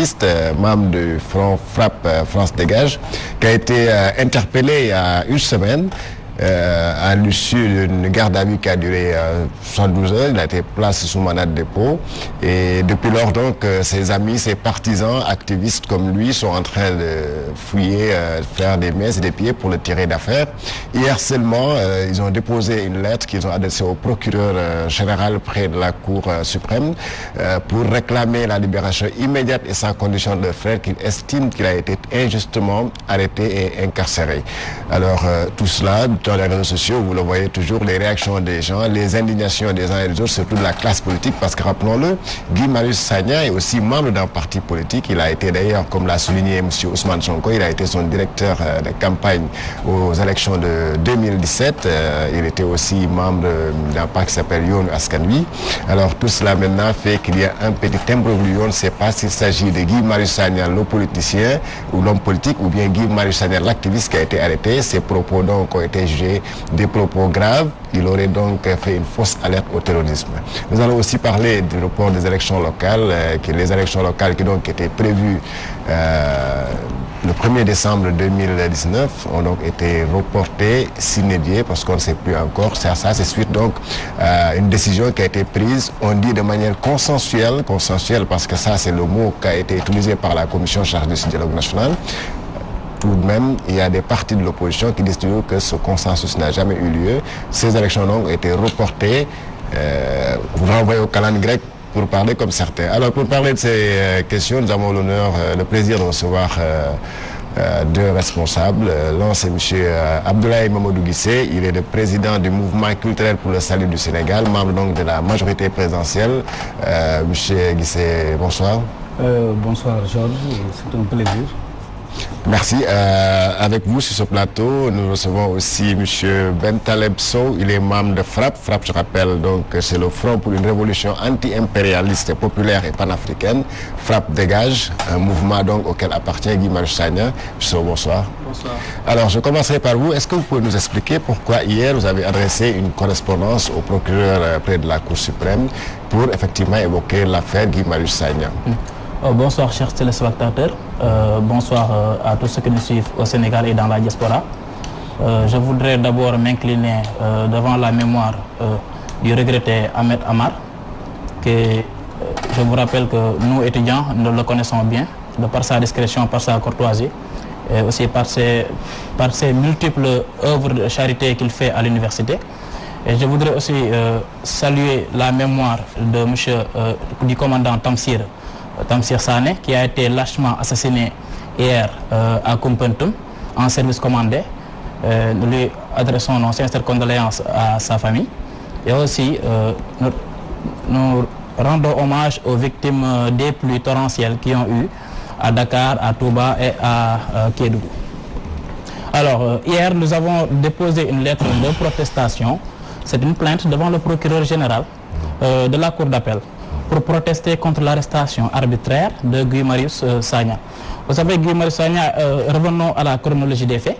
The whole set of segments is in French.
activiste, membre du Front Frappe France Dégage, qui a été interpellé il y a une semaine. À l'issue d'une garde à vue qui a duré 72 heures, il a été placé sous mandat de dépôt et depuis lors donc ses amis, ses partisans, activistes comme lui sont en train de fouiller, faire des mains et des pieds pour le tirer d'affaire. Hier seulement, ils ont déposé une lettre qu'ils ont adressée au procureur général près de la Cour suprême pour réclamer la libération immédiate et sans condition de leur frère qu'il estime qu'il a été injustement arrêté et incarcéré. Alors tout cela dans les réseaux sociaux, vous le voyez toujours, les réactions des gens, les indignations des uns et des autres, surtout de la classe politique, parce que rappelons-le, Guy Marius Sagna est aussi membre d'un parti politique. Il a été d'ailleurs, comme l'a souligné M. Ousmane Sonko, il a été son directeur de campagne aux élections de 2017. Il était aussi membre d'un parti qui s'appelle Yoonu Askan Wi. Alors tout cela maintenant fait qu'il y a un petit imbroglio. On ne sait pas s'il s'agit de Guy Marius Sagna, le politicien, ou l'homme politique, ou bien Guy Marius Sagna, l'activiste qui a été arrêté. Ses propos donc ont été des propos graves. Il aurait donc fait une fausse alerte au terrorisme. Nous allons aussi parler du report des élections locales, les élections locales qui donc étaient prévues le 1er décembre 2019 ont donc été reportées, sine-die, parce qu'on ne sait plus encore. Ça c'est suite donc à une décision qui a été prise, on dit de manière consensuelle parce que ça c'est le mot qui a été utilisé par la commission chargée du dialogue national. Tout de même, il y a des partis de l'opposition qui disent toujours que ce consensus n'a jamais eu lieu. Ces élections donc ont été reportées, renvoyées au calendrier grec pour parler comme certains. Alors pour parler de ces questions, nous avons l'honneur, le plaisir de recevoir deux responsables. L'un c'est M. Abdoulaye Mamadou Guissé, il est le président du mouvement culturel pour le salut du Sénégal, membre donc de la majorité présidentielle. M. Guissé, bonsoir. Bonsoir Georges, c'est un plaisir. Merci. Avec vous sur ce plateau, nous recevons aussi M. Bentaleb Sow. Il est membre de FRAPP. FRAPP, je rappelle, donc c'est le Front pour une révolution anti-impérialiste, populaire et panafricaine. FRAPP dégage, un mouvement donc auquel appartient Guy Marius Sagna. Sow, bonsoir. Bonsoir. Alors, je commencerai par vous. Est-ce que vous pouvez nous expliquer pourquoi hier vous avez adressé une correspondance au procureur près de la Cour suprême pour effectivement évoquer l'affaire Guy Marius Sagna? Bonsoir chers téléspectateurs, bonsoir à tous ceux qui nous suivent au Sénégal et dans la diaspora. Je voudrais d'abord m'incliner devant la mémoire du regretté Ahmed Amar, que je vous rappelle que nous étudiants, nous le connaissons bien, de par sa discrétion, par sa courtoisie, et aussi par ses multiples œuvres de charité qu'il fait à l'université. Et je voudrais aussi saluer la mémoire de du commandant Tamsir Sané, qui a été lâchement assassiné hier à Koumpentoum en service commandé. Nous lui adressons nos sincères condoléances à sa famille. Et aussi, nous rendons hommage aux victimes des pluies torrentielles qui ont eu à Dakar, à Touba et à Kédougou. Alors, hier, nous avons déposé une lettre de protestation. C'est une plainte devant le procureur général de la Cour d'appel, pour protester contre l'arrestation arbitraire de Guy Marius Sagna. Vous savez, Guy Marius Sagna, revenons à la chronologie des faits.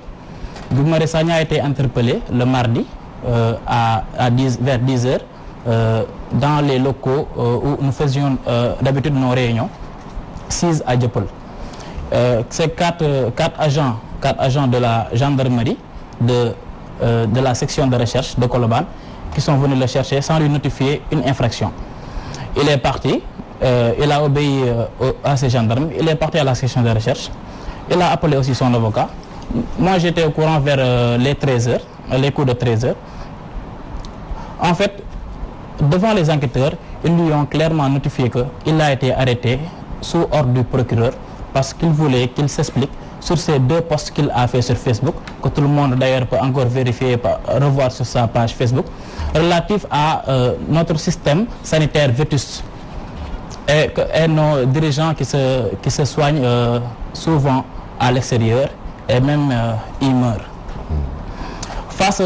Guy Marius Sagna a été interpellé le mardi vers 10 heures dans les locaux où nous faisions d'habitude nos réunions, 6 à Dieuppeul. C'est quatre agents de la gendarmerie de la section de recherche de Colobane qui sont venus le chercher sans lui notifier une infraction. Il est parti, il a obéi à ces gendarmes, il est parti à la section de recherche, il a appelé aussi son avocat. Moi j'étais au courant vers les 13h, les coups de 13h. En fait, devant les enquêteurs, ils lui ont clairement notifié qu'il a été arrêté sous ordre du procureur parce qu'il voulait qu'il s'explique sur ces 2 posts qu'il a fait sur Facebook, que tout le monde d'ailleurs peut encore vérifier, revoir sur sa page Facebook, relatif à notre système sanitaire vétuste et nos dirigeants qui se soignent souvent à l'extérieur et même ils meurent. Face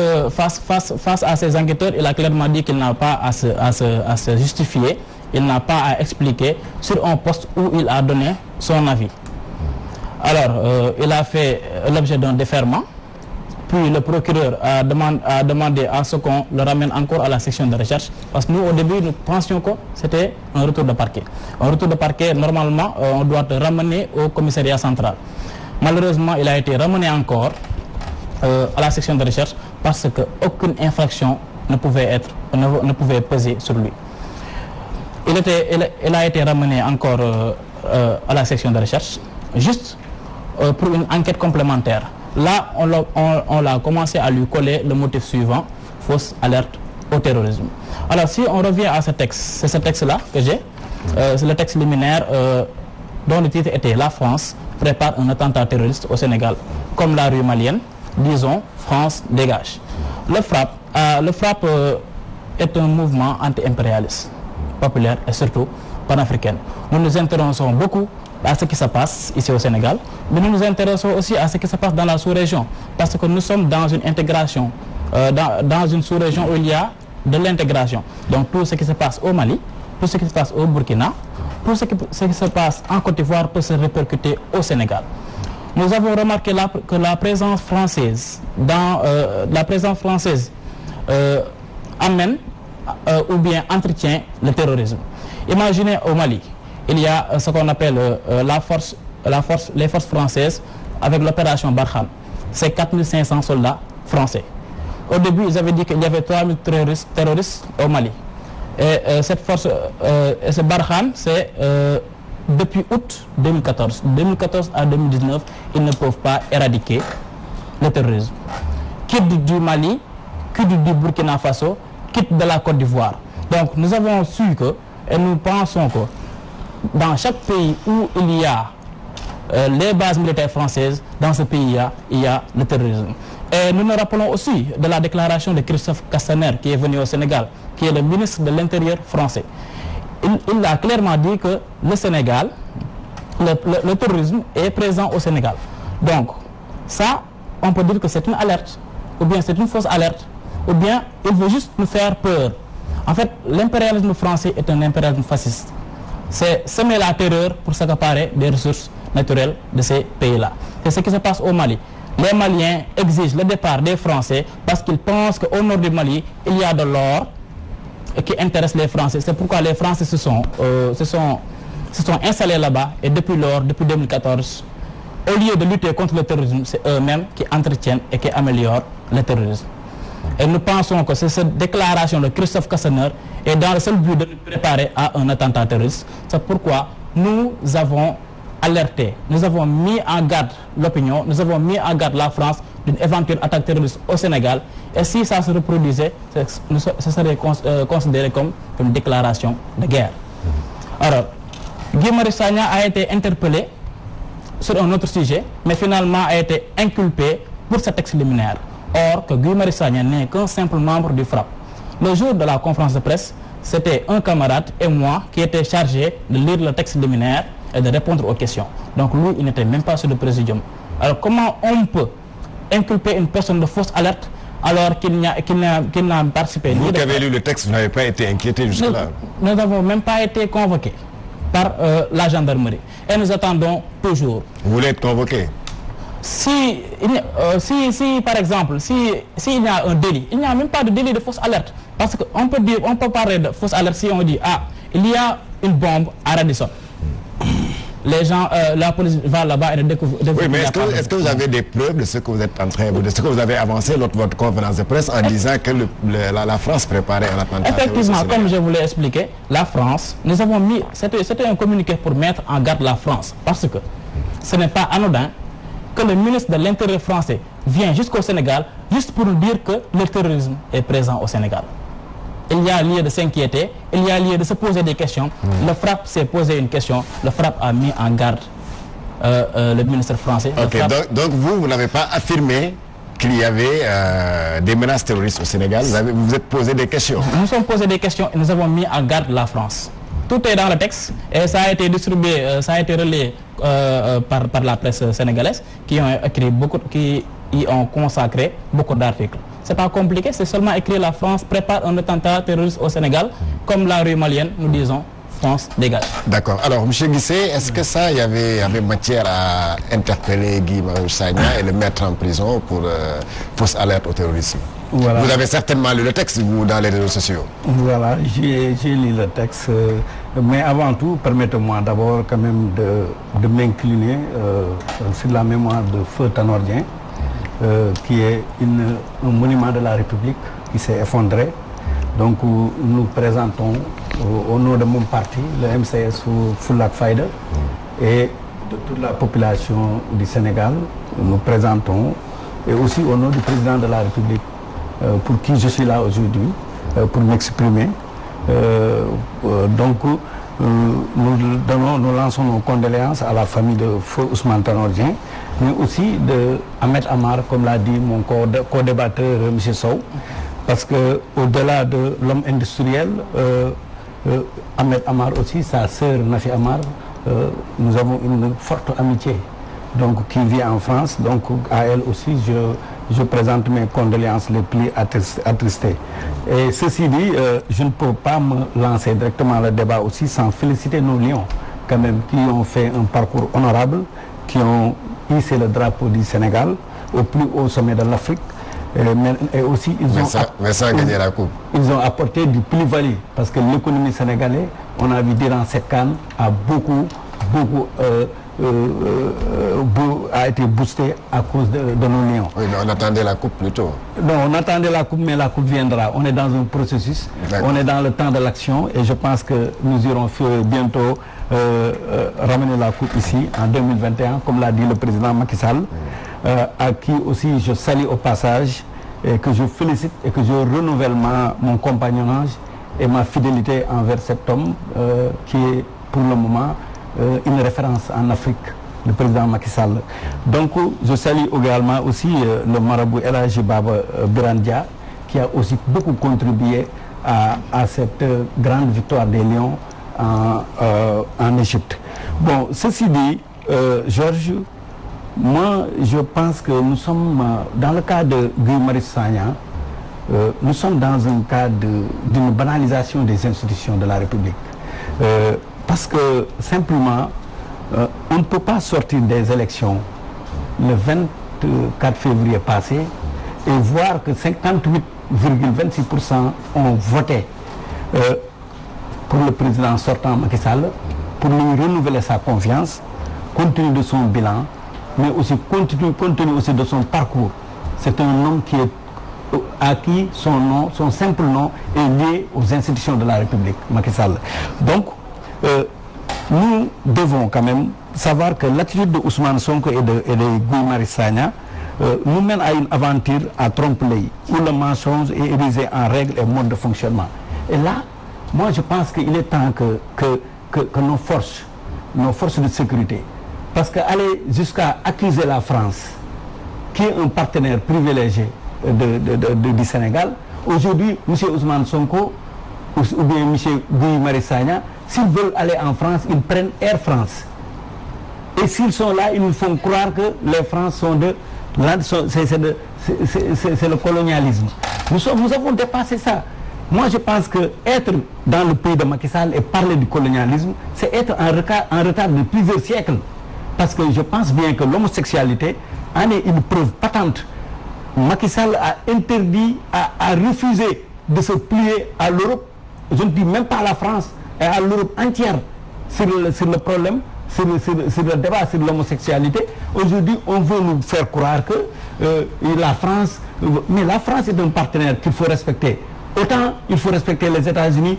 à ces enquêteurs, il a clairement dit qu'il n'a pas à se justifier, il n'a pas à expliquer sur un poste où il a donné son avis. Alors, il a fait l'objet d'un déferment Puis le procureur a demandé à ce qu'on le ramène encore à la section de recherche. Parce que nous, au début, nous pensions que c'était un retour de parquet. Un retour de parquet, normalement, on doit le ramener au commissariat central. Malheureusement, il a été ramené encore à la section de recherche parce qu'aucune infraction ne pouvait peser sur lui. Il a été ramené encore à la section de recherche, juste pour une enquête complémentaire. Là, on a commencé à lui coller le motif suivant, fausse alerte au terrorisme. Alors, si on revient à ce texte, c'est ce texte-là que j'ai, c'est le texte liminaire dont le titre était « La France prépare un attentat terroriste au Sénégal, comme la rue malienne, disons, France dégage ». Le FRAPP est un mouvement anti-impérialiste, populaire et surtout panafricain. Nous nous intéressons beaucoup à ce qui se passe ici au Sénégal, mais nous nous intéressons aussi à ce qui se passe dans la sous-région, parce que nous sommes dans une intégration, dans une sous-région où il y a de l'intégration. Donc tout ce qui se passe au Mali, tout ce qui se passe au Burkina, tout ce qui se passe en Côte d'Ivoire peut se répercuter au Sénégal. Nous avons remarqué que la présence française, amène ou bien entretient le terrorisme. Imaginez au Mali, il y a ce qu'on appelle les forces françaises avec l'opération Barkhane. C'est 4500 soldats français. Au début, ils avaient dit qu'il y avait 3000 terroristes au Mali. Et cette force, ce Barkhane, c'est depuis août 2014. 2014 à 2019, ils ne peuvent pas éradiquer le terrorisme. Quitte du Mali, quitte du Burkina Faso, quitte de la Côte d'Ivoire. Donc nous avons su que, et nous pensons que dans chaque pays où il y a les bases militaires françaises, dans ce pays il y a le terrorisme. Et nous nous rappelons aussi de la déclaration de Christophe Castaner qui est venu au Sénégal, qui est le ministre de l'Intérieur français. Il a clairement dit que le Sénégal, le terrorisme est présent au Sénégal. Donc ça, on peut dire que c'est une alerte, ou bien c'est une fausse alerte, ou bien il veut juste nous faire peur. En fait, l'impérialisme français est un impérialisme fasciste. C'est semer la terreur pour s'accaparer des ressources naturelles de ces pays-là. C'est ce qui se passe au Mali. Les Maliens exigent le départ des Français parce qu'ils pensent qu'au nord du Mali, il y a de l'or qui intéresse les Français. C'est pourquoi les Français se sont installés là-bas et depuis lors, depuis 2014, au lieu de lutter contre le terrorisme, c'est eux-mêmes qui entretiennent et qui améliorent le terrorisme. Et nous pensons que c'est cette déclaration de Christophe Castaner est dans le seul but de nous préparer à un attentat terroriste. C'est pourquoi nous avons alerté, nous avons mis en garde l'opinion, nous avons mis en garde la France d'une éventuelle attaque terroriste au Sénégal. Et si ça se reproduisait, ça serait considéré comme une déclaration de guerre. Alors, Guy Marius Sagna a été interpellé sur un autre sujet, mais finalement a été inculpé pour ce texte liminaire. Or, que Guy Marius Sagna n'est qu'un simple membre du FRAPP. Le jour de la conférence de presse, c'était un camarade et moi qui étaient chargés de lire le texte liminaire et de répondre aux questions. Donc lui, il n'était même pas sur le présidium. Alors comment on peut inculper une personne de fausse alerte alors qu'il n'a participé? Vous qui avez lu le texte, vous n'avez pas été inquiété jusque-là? Nous n'avons même pas été convoqués par la gendarmerie. Et nous attendons toujours. Vous voulez être convoqué? Si par exemple, s'il y a un délit, il n'y a même pas de délit de fausse alerte. Parce qu'on peut parler de fausse alerte si on dit, il y a une bombe à Radisson. Les gens, la police va là-bas et découvre. Oui, mais est-ce que vous avez des preuves de ce que vous êtes en train de ce que vous avez avancé lors de votre conférence de presse en disant que la France préparait un attentat? Effectivement, comme je vous l'ai expliqué, la France, nous avons mis, c'était un communiqué pour mettre en garde la France, parce que ce n'est pas anodin que le ministre de l'Intérieur français vient jusqu'au Sénégal juste pour nous dire que le terrorisme est présent au Sénégal. Il y a lieu de s'inquiéter, il y a lieu de se poser des questions. Le FRAPP s'est posé une question, le FRAPP a mis en garde le ministre français. Okay, donc vous n'avez pas affirmé qu'il y avait des menaces terroristes au Sénégal, vous vous êtes posé des questions? Nous nous sommes posé des questions et nous avons mis en garde la France. Tout est dans le texte et ça a été distribué, ça a été relayé par la presse sénégalaise qui y ont consacré beaucoup d'articles. C'est pas compliqué, c'est seulement écrit la France prépare un attentat terroriste au Sénégal, comme la rue malienne, nous disons France dégage. D'accord. Alors, M. Guissé, est-ce que ça, il y avait matière à interpeller Guy Marius Sagna et le mettre en prison pour fausse alerte au terrorisme? Voilà. Vous avez certainement lu le texte, vous, dans les réseaux sociaux. Voilà, j'ai lu le texte. Mais avant tout, permettez-moi d'abord quand même de m'incliner sur la mémoire de Feu Tanordien, qui est un monument de la République qui s'est effondré. Donc nous présentons au nom de mon parti, le MCS Fulak Fayda, et de toute la population du Sénégal, nous présentons, et aussi au nom du président de la République, pour qui je suis là aujourd'hui, pour m'exprimer. Donc nous lançons nos condoléances à la famille de Feu Ousmane Tanordien, mais aussi de Ahmed Amar, comme l'a dit mon co-débatteur M. Sow, parce que au-delà de l'homme industriel, Ahmed Amar aussi, sa sœur Nafi Amar, nous avons une forte amitié, donc qui vit en France. Donc à elle aussi, je présente mes condoléances les plus attristées. Et ceci dit, je ne peux pas me lancer directement le débat aussi sans féliciter nos lions, quand même, qui ont fait un parcours honorable, qui ont hissé le drapeau du Sénégal au plus haut sommet de l'Afrique. Et aussi, mais sans gagner la coupe. Ils ont apporté du plus-value, parce que l'économie sénégalaise, on a vu durant cette CAN, a beaucoup a été boostée à cause de nos lions. Oui, mais on attendait la coupe plutôt. Non, on attendait la coupe, mais la coupe viendra. On est dans un processus, on est dans le temps de l'action, et je pense que nous irons bientôt ramener la coupe ici, en 2021, comme l'a dit le président Macky Sall, à qui aussi je salue au passage, et que je félicite et que je renouvelle mon compagnonnage et ma fidélité envers cet homme qui est pour le moment une référence en Afrique, le président Macky Sall. Donc je salue également aussi le marabout El Hadji Baba Birandia, qui a aussi beaucoup contribué à cette grande victoire des Lions en Égypte. Bon, ceci dit, Georges, moi je pense que nous sommes, dans le cas de Guy Marius Sagna, nous sommes dans un cas d'une banalisation des institutions de la République. Parce que simplement, on ne peut pas sortir des élections le 24 février passé et voir que 58,26% ont voté pour le président sortant Macky Sall, pour lui renouveler sa confiance, compte tenu de son bilan, mais aussi compte tenu aussi de son parcours. C'est un homme qui est à qui son simple nom est lié aux institutions de la République, Macky Sall. Donc, nous devons quand même savoir que l'attitude de Ousmane Sonko et de Guy Marius Sagna nous mène à une aventure à trompe-l'œil, où le mensonge est érigé en règle et mode de fonctionnement. Et là, moi je pense qu'il est temps que nos forces de sécurité, parce qu'aller jusqu'à accuser la France, qui est un partenaire privilégié du Sénégal, aujourd'hui, M. Ousmane Sonko ou bien M. Guy Marius Sagna, s'ils veulent aller en France, ils prennent Air France. Et s'ils sont là, ils nous font croire que les France sont c'est le colonialisme. Nous avons dépassé ça. Moi, je pense que être dans le pays de Macky Sall et parler du colonialisme, c'est être en retard de plusieurs siècles. Parce que je pense bien que l'homosexualité en est une preuve patente. Macky Sall a interdit, a refusé de se plier à l'Europe, je ne dis même pas à la France, et à l'Europe entière sur le problème, sur le débat sur l'homosexualité. Aujourd'hui, on veut nous faire croire que la France, mais la France est un partenaire qu'il faut respecter. Autant il faut respecter les États-Unis,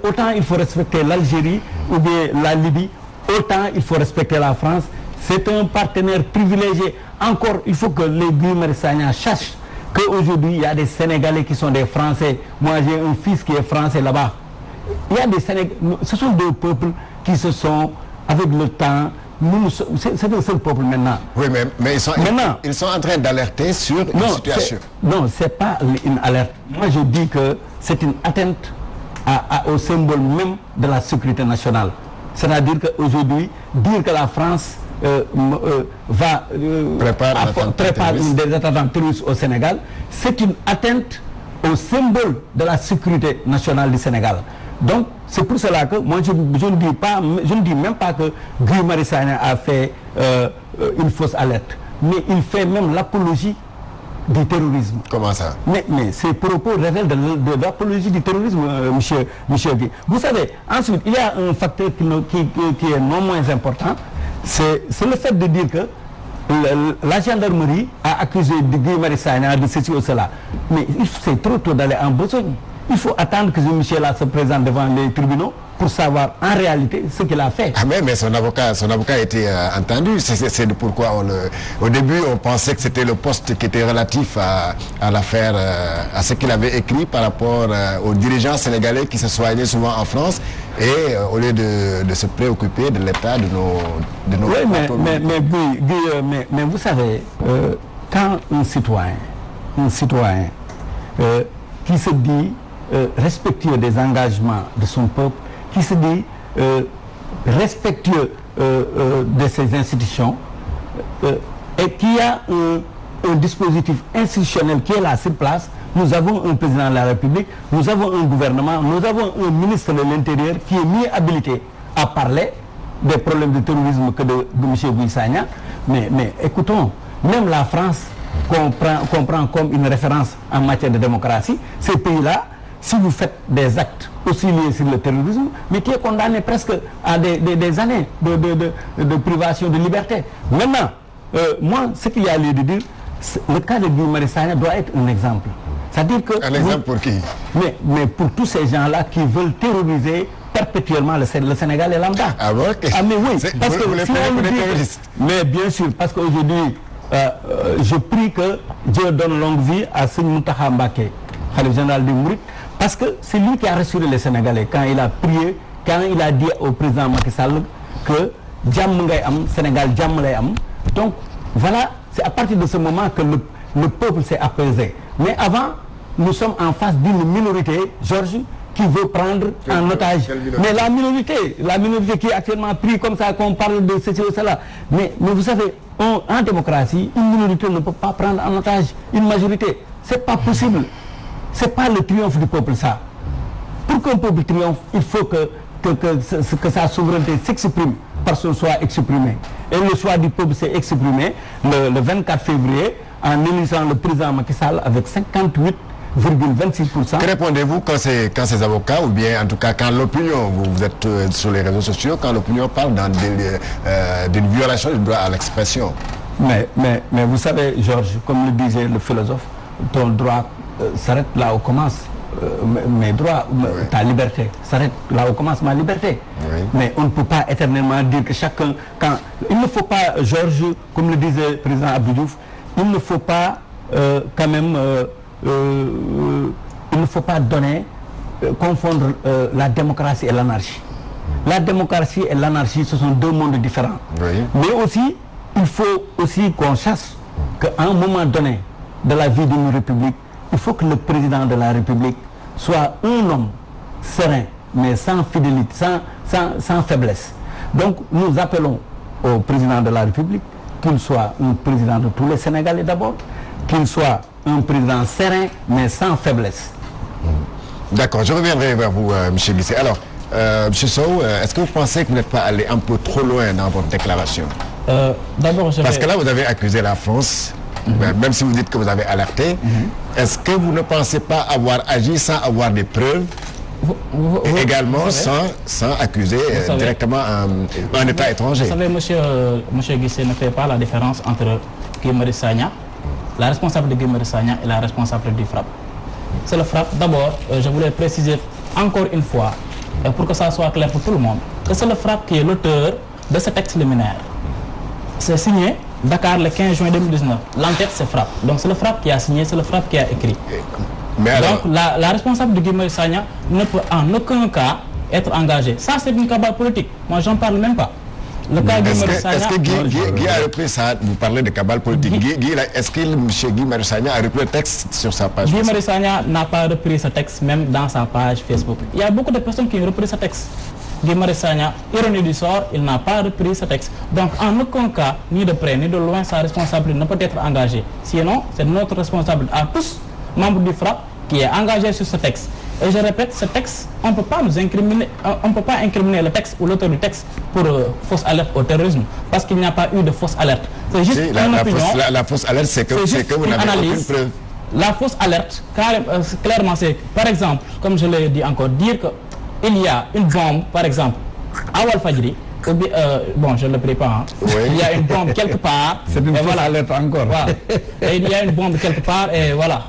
autant il faut respecter l'Algérie ou bien la Libye, autant il faut respecter la France. C'est un partenaire privilégié. Encore, il faut que les Guy Marius Sagna sachent qu'aujourd'hui, il y a des Sénégalais qui sont des Français. Moi, j'ai un fils qui est français là-bas. Il y a des Sénégalais, ce sont deux peuples qui se sont, avec le temps, c'est le seul peuple maintenant. Oui, mais ils sont en train d'alerter sur une situation. Non, ce n'est pas une alerte. Moi, je dis que c'est une atteinte au symbole même de la sécurité nationale. C'est-à-dire qu'aujourd'hui, dire que la France prépare des attentats terroristes au Sénégal, c'est une atteinte au symbole de la sécurité nationale du Sénégal. Donc, c'est pour cela que moi je ne dis même pas que Guy Marius Sagna a fait une fausse alerte, mais il fait même l'apologie du terrorisme. Comment ça? Mais ces propos révèlent de l'apologie du terrorisme, monsieur Guy. Vous savez, ensuite, il y a un facteur qui est non moins important, c'est le fait de dire que la gendarmerie a accusé Guy Marius Sagna de ceci ou cela. Mais c'est trop tôt d'aller en besogne. Il faut attendre que ce monsieur-là se présente devant les tribunaux pour savoir en réalité ce qu'il a fait. Ah mais son avocat a été entendu. C'est pourquoi au début on pensait que c'était le poste qui était relatif à l'affaire, à ce qu'il avait écrit par rapport aux dirigeants sénégalais qui se soignaient souvent en France et au lieu de se préoccuper de l'état de nos oui, mais vous savez, quand un citoyen qui se dit respectueux des engagements de son peuple, qui se dit respectueux de ses institutions et qui a un dispositif institutionnel qui est là sur place. Nous avons un président de la République, nous avons un gouvernement, nous avons un ministre de l'Intérieur qui est mieux habilité à parler des problèmes de terrorisme que de M. Guy Sagna. Mais écoutons, même la France qu'on prend comme une référence en matière de démocratie, ces pays-là, si vous faites des actes aussi liés sur le terrorisme, mais qui est condamné presque à des années de privation de liberté. Maintenant, moi, ce qu'il y a lieu de dire, le cas de Guy Marius Sagna doit être un exemple. C'est-à-dire que... Un exemple pour qui? Mais pour tous ces gens-là qui veulent terroriser perpétuellement le Sénégal et lambda. Ah bon? Okay. Ah mais oui, parce que si on dit terroristes. Mais bien sûr, parce qu'aujourd'hui, je prie que Dieu donne longue vie à Seigneur Mountakha Mbacké, le général des Mourides, parce que c'est lui qui a rassuré les Sénégalais quand il a prié, quand il a dit au président Macky Sall que Djam ngay am, Sénégal Djam lay am. Donc voilà, c'est à partir de ce moment que le peuple s'est apaisé. Mais avant, nous sommes en face d'une minorité, Georges, qui veut prendre en otage. Mais la minorité qui est actuellement prise comme ça, qu'on parle de ceci ou cela. Mais vous savez, en démocratie, une minorité ne peut pas prendre en otage une majorité. C'est pas possible. C'est pas le triomphe du peuple, ça. Pour qu'un peuple triomphe, il faut que sa souveraineté s'exprime par son choix exprimé. Et le choix du peuple s'est exprimé le 24 février en élisant le président Macky Sall avec 58,26%. Que répondez-vous quand ces avocats, ou bien en tout cas quand l'opinion, vous êtes sur les réseaux sociaux, quand l'opinion parle d'une violation du droit à l'expression? Mais vous savez, Georges, comme le disait le philosophe, ton droit s'arrête là où commence mes droits, ta liberté s'arrête là où commence ma liberté. Oui. Mais on ne peut pas éternellement dire que chacun, il ne faut pas, Georges, comme le disait le président Abdou Diouf, il ne faut pas quand même il ne faut pas confondre la démocratie et l'anarchie. La démocratie et l'anarchie, ce sont deux mondes différents. Oui. Mais aussi, il faut aussi qu'on sache qu'à un moment donné de la vie d'une république, il faut que le président de la République soit un homme serein, mais sans fidélité, sans faiblesse. Donc nous appelons au président de la République qu'il soit un président de tous les Sénégalais d'abord, qu'il soit un président serein, mais sans faiblesse. D'accord, je reviendrai vers vous, M. Guissé. Alors, M. Sow, est-ce que vous pensez que vous n'êtes pas allé un peu trop loin dans votre déclaration? D'abord, parce que là, vous avez accusé la France. Même si vous dites que vous avez alerté, est-ce que vous ne pensez pas avoir agi sans avoir des preuves et également sans accuser directement un État étranger? Vous savez, monsieur Guissé ne fait pas la différence entre Guy Marius Sagna, la responsable de Guy Marius Sagna et la responsable du FRAPP. C'est le FRAPP. D'abord, je voulais préciser encore une fois, pour que ça soit clair pour tout le monde, que c'est le FRAPP qui est l'auteur de ce texte liminaire. C'est signé Dakar le 15 juin 2019. L'enquête, c'est FRAPP. Donc c'est le FRAPP qui a signé, c'est le FRAPP qui a écrit. Mais alors... Donc la responsable de Guy Marius Sagna ne peut en aucun cas être engagée. Ça, c'est une cabale politique. Moi, j'en parle même pas. Est-ce que Guy a repris ça? Vous parlez de cabale politique. Est-ce que M. Guy Marius Sagna a repris le texte sur sa page Facebook? Guy Marius Sagna n'a pas repris ce texte, même dans sa page Facebook. Il y a beaucoup de personnes qui ont repris ce texte. Guy Marius Sagna, ironie du sort, il n'a pas repris ce texte. Donc, en aucun cas, ni de près, ni de loin, sa responsabilité ne peut être engagée. Sinon, c'est notre responsable à tous, membres du FRAPP, qui est engagé sur ce texte. Et je répète, ce texte, on ne peut pas nous incriminer, on ne peut pas incriminer le texte ou l'auteur du texte pour fausse alerte au terrorisme, parce qu'il n'y a pas eu de fausse alerte. C'est juste une opinion. La fausse alerte, c'est que vous n'avez aucune preuve. La fausse alerte, clairement, c'est, par exemple, comme je l'ai dit encore, dire qu'il y a une bombe, par exemple, à Walfadjri, bon, je ne le prépare, hein. Oui. Il y a une bombe quelque part. C'est une fausse alerte encore. Voilà. Et il y a une bombe quelque part, et voilà.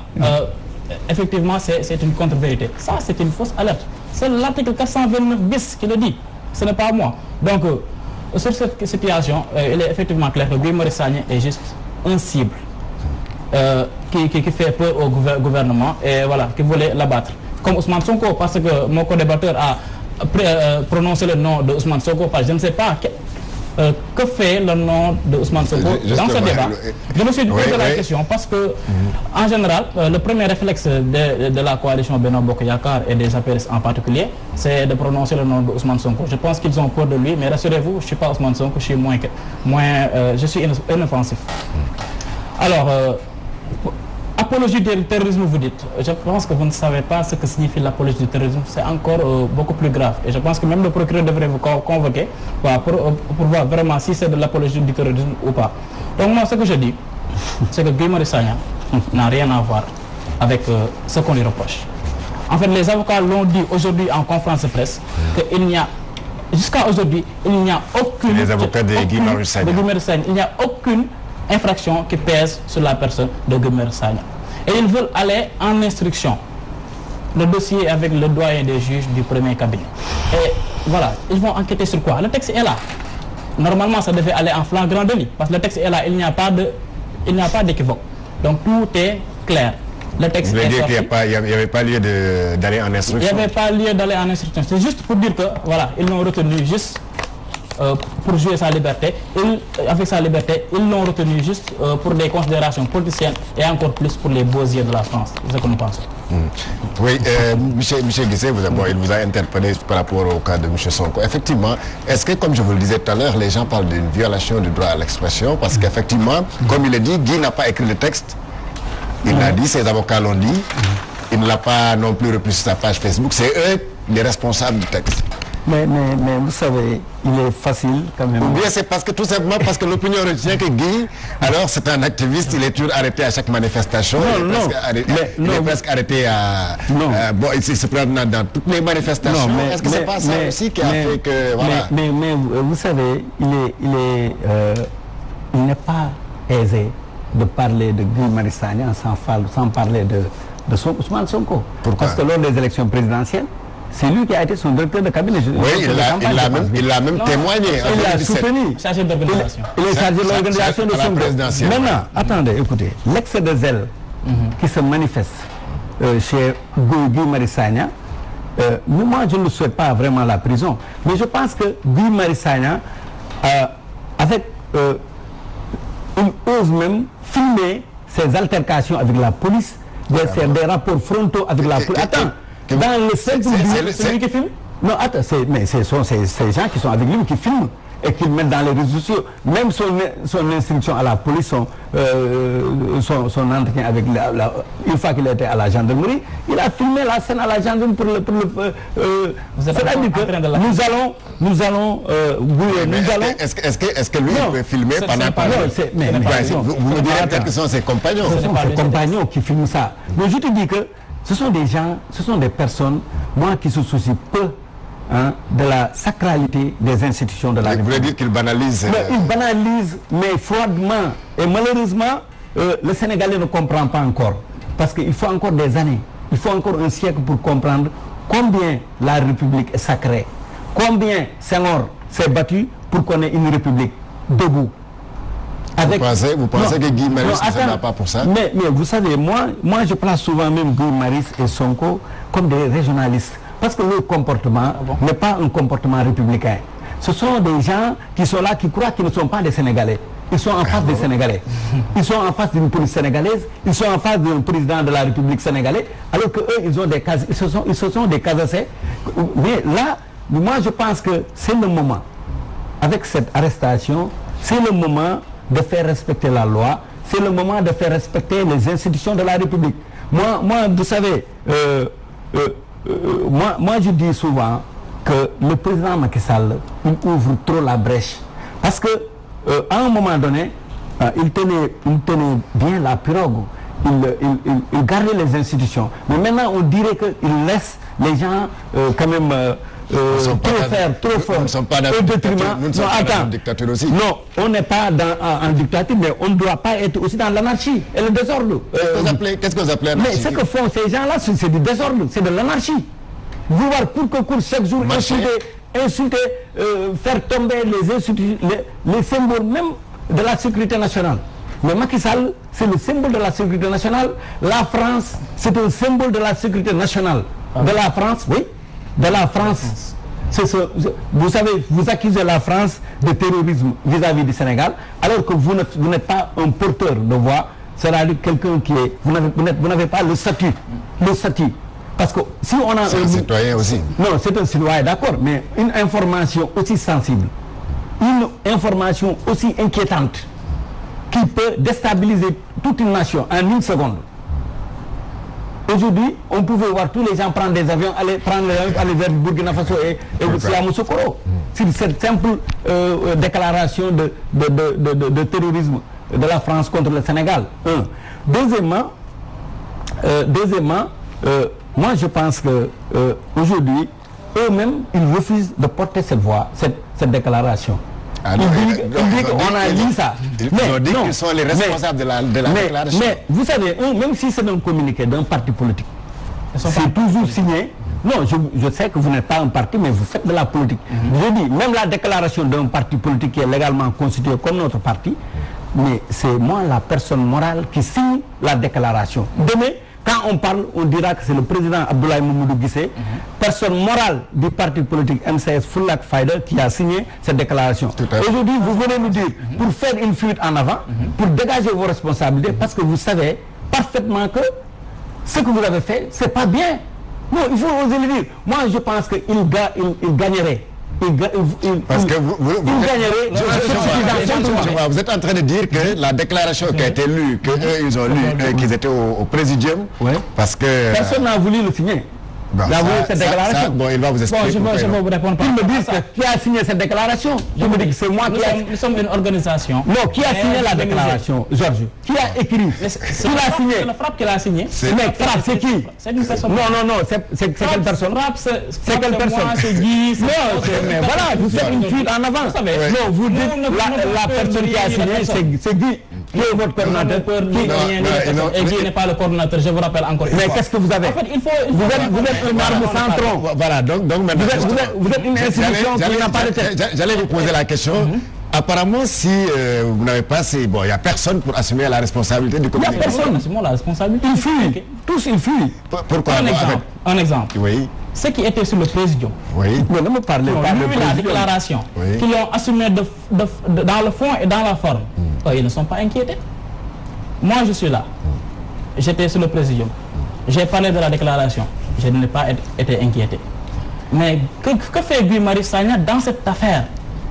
Effectivement, c'est une contre-vérité. Ça, c'est une fausse alerte. C'est l'article 429 bis qui le dit. Ce n'est pas moi. Donc, sur cette situation, il est effectivement clair que Guy Marius Sagna est juste un cible qui fait peur au gouvernement et voilà, qui voulait l'abattre. Comme Ousmane Sonko, parce que mon co-débatteur a prononcé le nom de Ousmane Sonko, parce que je ne sais pas que fait le nom de Ousmane Sonko dans ce débat. Je me suis posé la question parce que, en général, le premier réflexe de la coalition Benno Bokk Yakaar et des apéristes en particulier, c'est de prononcer le nom de Ousmane Sonko. Je pense qu'ils ont peur de lui, mais rassurez-vous, je ne suis pas Ousmane Sonko, je suis inoffensif. Alors, apologie du terrorisme, vous dites. Je pense que vous ne savez pas ce que signifie l'apologie du terrorisme. C'est encore beaucoup plus grave. Et je pense que même le procureur devrait vous convoquer pour voir vraiment si c'est de l'apologie du terrorisme ou pas. Donc moi, ce que je dis, c'est que Guy Marius Sagna n'a rien à voir avec ce qu'on lui reproche. En fait, les avocats l'ont dit aujourd'hui en conférence de presse qu'il n'y a, jusqu'à aujourd'hui, il n'y a aucune... Les avocats de Guy Marius Sagna. Il n'y a aucune infraction qui pèse sur la personne de Guy Marius Sagna. Et ils veulent aller en instruction. Le dossier est avec le doyen des juges du premier cabinet. Et voilà, ils vont enquêter sur quoi? Le texte est là. Normalement, ça devait aller en flagrant délit. Parce que le texte est là, il n'y a pas d'équivoque. Donc tout est clair. Le texte est sorti. Il n'y avait pas lieu d'aller en instruction. Il n'y avait pas lieu d'aller en instruction. C'est juste pour dire que, voilà, ils l'ont retenu juste pour jouer sa liberté. Avec sa liberté, ils l'ont retenu juste pour des considérations politiciennes et encore plus pour les beaux yeux de la France. C'est ce que nous pensons. Oui, Michel Guissé, il vous a interpellé par rapport au cas de M. Sonko. Effectivement, est-ce que, comme je vous le disais tout à l'heure, les gens parlent d'une violation du droit à l'expression? Parce qu'effectivement, comme il est dit, Guy n'a pas écrit le texte. Il l'a dit, ses avocats l'ont dit. Il ne l'a pas non plus repris sur sa page Facebook. C'est eux les responsables du texte. Mais vous savez, il est facile quand même. Ou bien c'est parce que tout simplement parce que l'opinion retient que Guy, alors c'est un activiste, il est toujours arrêté à chaque manifestation. Il est presque arrêté à... bon, il se prend dans toutes les manifestations. Est-ce que c'est pas ça aussi qui a fait que... Voilà. Mais vous savez, il n'est pas aisé de parler de Guy Marius Sagna sans parler de Ousmane Sonko. Pourquoi? Parce que lors des élections présidentielles, c'est lui qui a été son directeur de cabinet. Oui, il l'a même témoigné. Il l'a soutenu. Chargé d'organisation. Il est chargé de l'organisation de son groupe. Maintenant, attendez, écoutez, l'excès de zèle qui se manifeste chez Guy Marius Sagna, moi je ne souhaite pas vraiment la prison, mais je pense que Guy Marius Sagna, avec, il ose même filmer ses altercations avec la police, des rapports frontaux avec la police. Attends. Dans le cercle c'est lui qui filme? Non, attends, mais ce sont ces gens qui sont avec lui qui filment et qui le mettent dans les réseaux sociaux. Même son instruction à la police, son entretien avec une fois qu'il était à la gendarmerie, il a filmé la scène à la gendarmerie pour le c'est-à-dire que nous allons est-ce que lui peut filmer pendant pas vous me direz peut-être que ce sont ses compagnons. Ce sont ses compagnons qui filment ça. Mais je te dis que ce sont des gens, ce sont des personnes, moi qui se soucie peu de la sacralité des institutions de la République. Vous voulez dire qu'ils banalisent? Ils banalisent, mais froidement. Et malheureusement, le Sénégalais ne comprend pas encore. Parce qu'il faut encore des années, il faut encore un siècle pour comprendre combien la République est sacrée. Combien Senghor s'est battu pour qu'on ait une République debout. Vous pensez que Guy Marius ne s'en va pas pour ça? Mais vous savez, moi je place souvent même Guy Marius et Sonko comme des régionalistes. Parce que leur comportement n'est pas un comportement républicain. Ce sont des gens qui sont là, qui croient qu'ils ne sont pas des Sénégalais. Ils sont en face des Sénégalais. Ils sont en face d'une police sénégalaise. Ils sont en face d'un président de la République sénégalaise. Alors qu'eux, ils ont des cases. Ils sont des casassés. Mais là, moi je pense que c'est le moment, avec cette arrestation, c'est le moment de faire respecter la loi, c'est le moment de faire respecter les institutions de la République. Moi vous savez, moi je dis souvent que le président Macky Sall, il ouvre trop la brèche. Parce que à un moment donné, il tenait bien la pirogue. Il gardait les institutions. Mais maintenant, on dirait qu'il laisse les gens quand même trop fort. Nous ne sommes pas dans une dictature aussi. Non, on n'est pas en dictature, mais on ne doit pas être aussi dans l'anarchie et le désordre. Qu'est-ce que vous appelez anarchie? Mais ce que font ces gens-là, c'est du désordre, c'est de l'anarchie. Vouloir court que court chaque jour, insulter, faire tomber les symboles même de la sécurité nationale. Mais Macky Sall, c'est le symbole de la sécurité nationale. La France, c'est un symbole de la sécurité nationale. De la France, oui. De la France. Vous savez, vous accusez la France de terrorisme vis-à-vis du Sénégal, alors que vous n'êtes pas un porteur de voix. C'est-à-dire quelqu'un qui est... Vous n'avez pas le statut. Le statut. Parce que si on a... C'est un citoyen aussi. Non, c'est un citoyen, d'accord. Mais une information aussi sensible, une information aussi inquiétante, qui peut déstabiliser toute une nation en une seconde. Aujourd'hui, on pouvait voir tous les gens prendre des avions, aller vers Burkina Faso et aussi à Moussokoro. C'est cette simple déclaration de terrorisme de la France contre le Sénégal. Deuxièmement, moi je pense que aujourd'hui, eux-mêmes, ils refusent de porter cette voix, cette déclaration. Ils disent qu'on a dit ça. Ils ont dit qu'ils sont les responsables de la déclaration. Mais vous savez, même si c'est un communiqué d'un parti politique, c'est toujours signé. Non, je sais que vous n'êtes pas un parti, mais vous faites de la politique. Je dis, même la déclaration d'un parti politique qui est légalement constitué comme notre parti, mais c'est moi la personne morale qui signe la déclaration. Demain, quand on parle, on dira que c'est le président Abdoulaye Mamadou Guissé, personne morale du parti politique MCS Foulak Fayda, qui a signé cette déclaration. Aujourd'hui, vous venez nous dire, pour faire une fuite en avant, pour dégager vos responsabilités, parce que vous savez parfaitement que ce que vous avez fait, c'est pas bien. Non, il faut oser le dire. Moi, je pense qu'il gagnerait. Parce que vous gagnerez. Vous êtes en train de dire que la déclaration qui a été lue, qu'eux ils ont lu, qu'ils étaient au présidium, parce que... Personne n'a voulu le signer. Bon, cette déclaration. Bon, il va vous expliquer. Bon, je vais vous répondre par rapport à ça. Qui a signé cette déclaration? Je me dis que c'est moi qui a... Nous sommes une organisation. Non, qui a signé la déclaration, Georges? Qui a écrit? Qui l'a signé? C'est le FRAPP qui l'a signé. Mais FRAPP, c'est qui? C'est une personne. Non, c'est quelle personne? FRAPP, c'est quelle personne? C'est Guy. Non, mais voilà, vous faites une fuite en avant. Non, vous dites la personne qui a signé, c'est Guy. Qui est votre coordinateur? Et Guy n'est pas le coordinateur, je vous rappelle encore une fois. Mais qu'est-ce que vous avez? En fait, il faut... Vous êtes une arme sans tronc. Voilà, donc maintenant... Vous êtes une institution qui n'a pas de tête. J'allais vous poser la question. Apparemment, si vous n'avez pas... Bon, il n'y a personne pour assumer la responsabilité du communiqué. Il n'y a personne. Assumons la responsabilité. Ils fuient. Tous, ils fuient. Pourquoi? Un exemple. Oui. Ceux qui étaient sur le présidium. Oui. Mais ne me parlez pas de la déclaration. Qui l'ont assumé dans le fond et dans la forme. Ils ne sont pas inquiétés. Moi, je suis là. J'étais sur le présidium. J'ai parlé de la déclaration. Je n'ai pas été inquiété. Mais que fait Guy Marius Sagna dans cette affaire?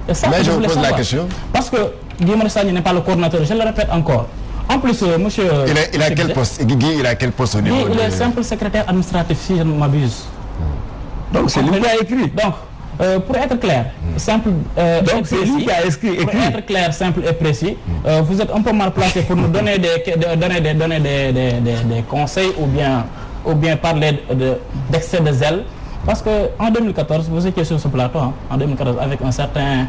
Mais je vous pose la question. Parce que Guy Marius Sagna n'est pas le coordinateur, je le répète encore. En plus, monsieur... Il a quel poste? Guy, il a quel poste au niveau? Il est simple secrétaire administratif, si je ne m'abuse. Donc c'est lui qui a écrit. Donc, pour être clair, simple donc c'est lui qui a écrit. Pour être clair, simple et précis, vous êtes un peu mal placé pour nous donner des conseils ou bien parler d'excès de zèle. Parce qu'en 2014, vous étiez sur ce plateau, en 2014, avec un certain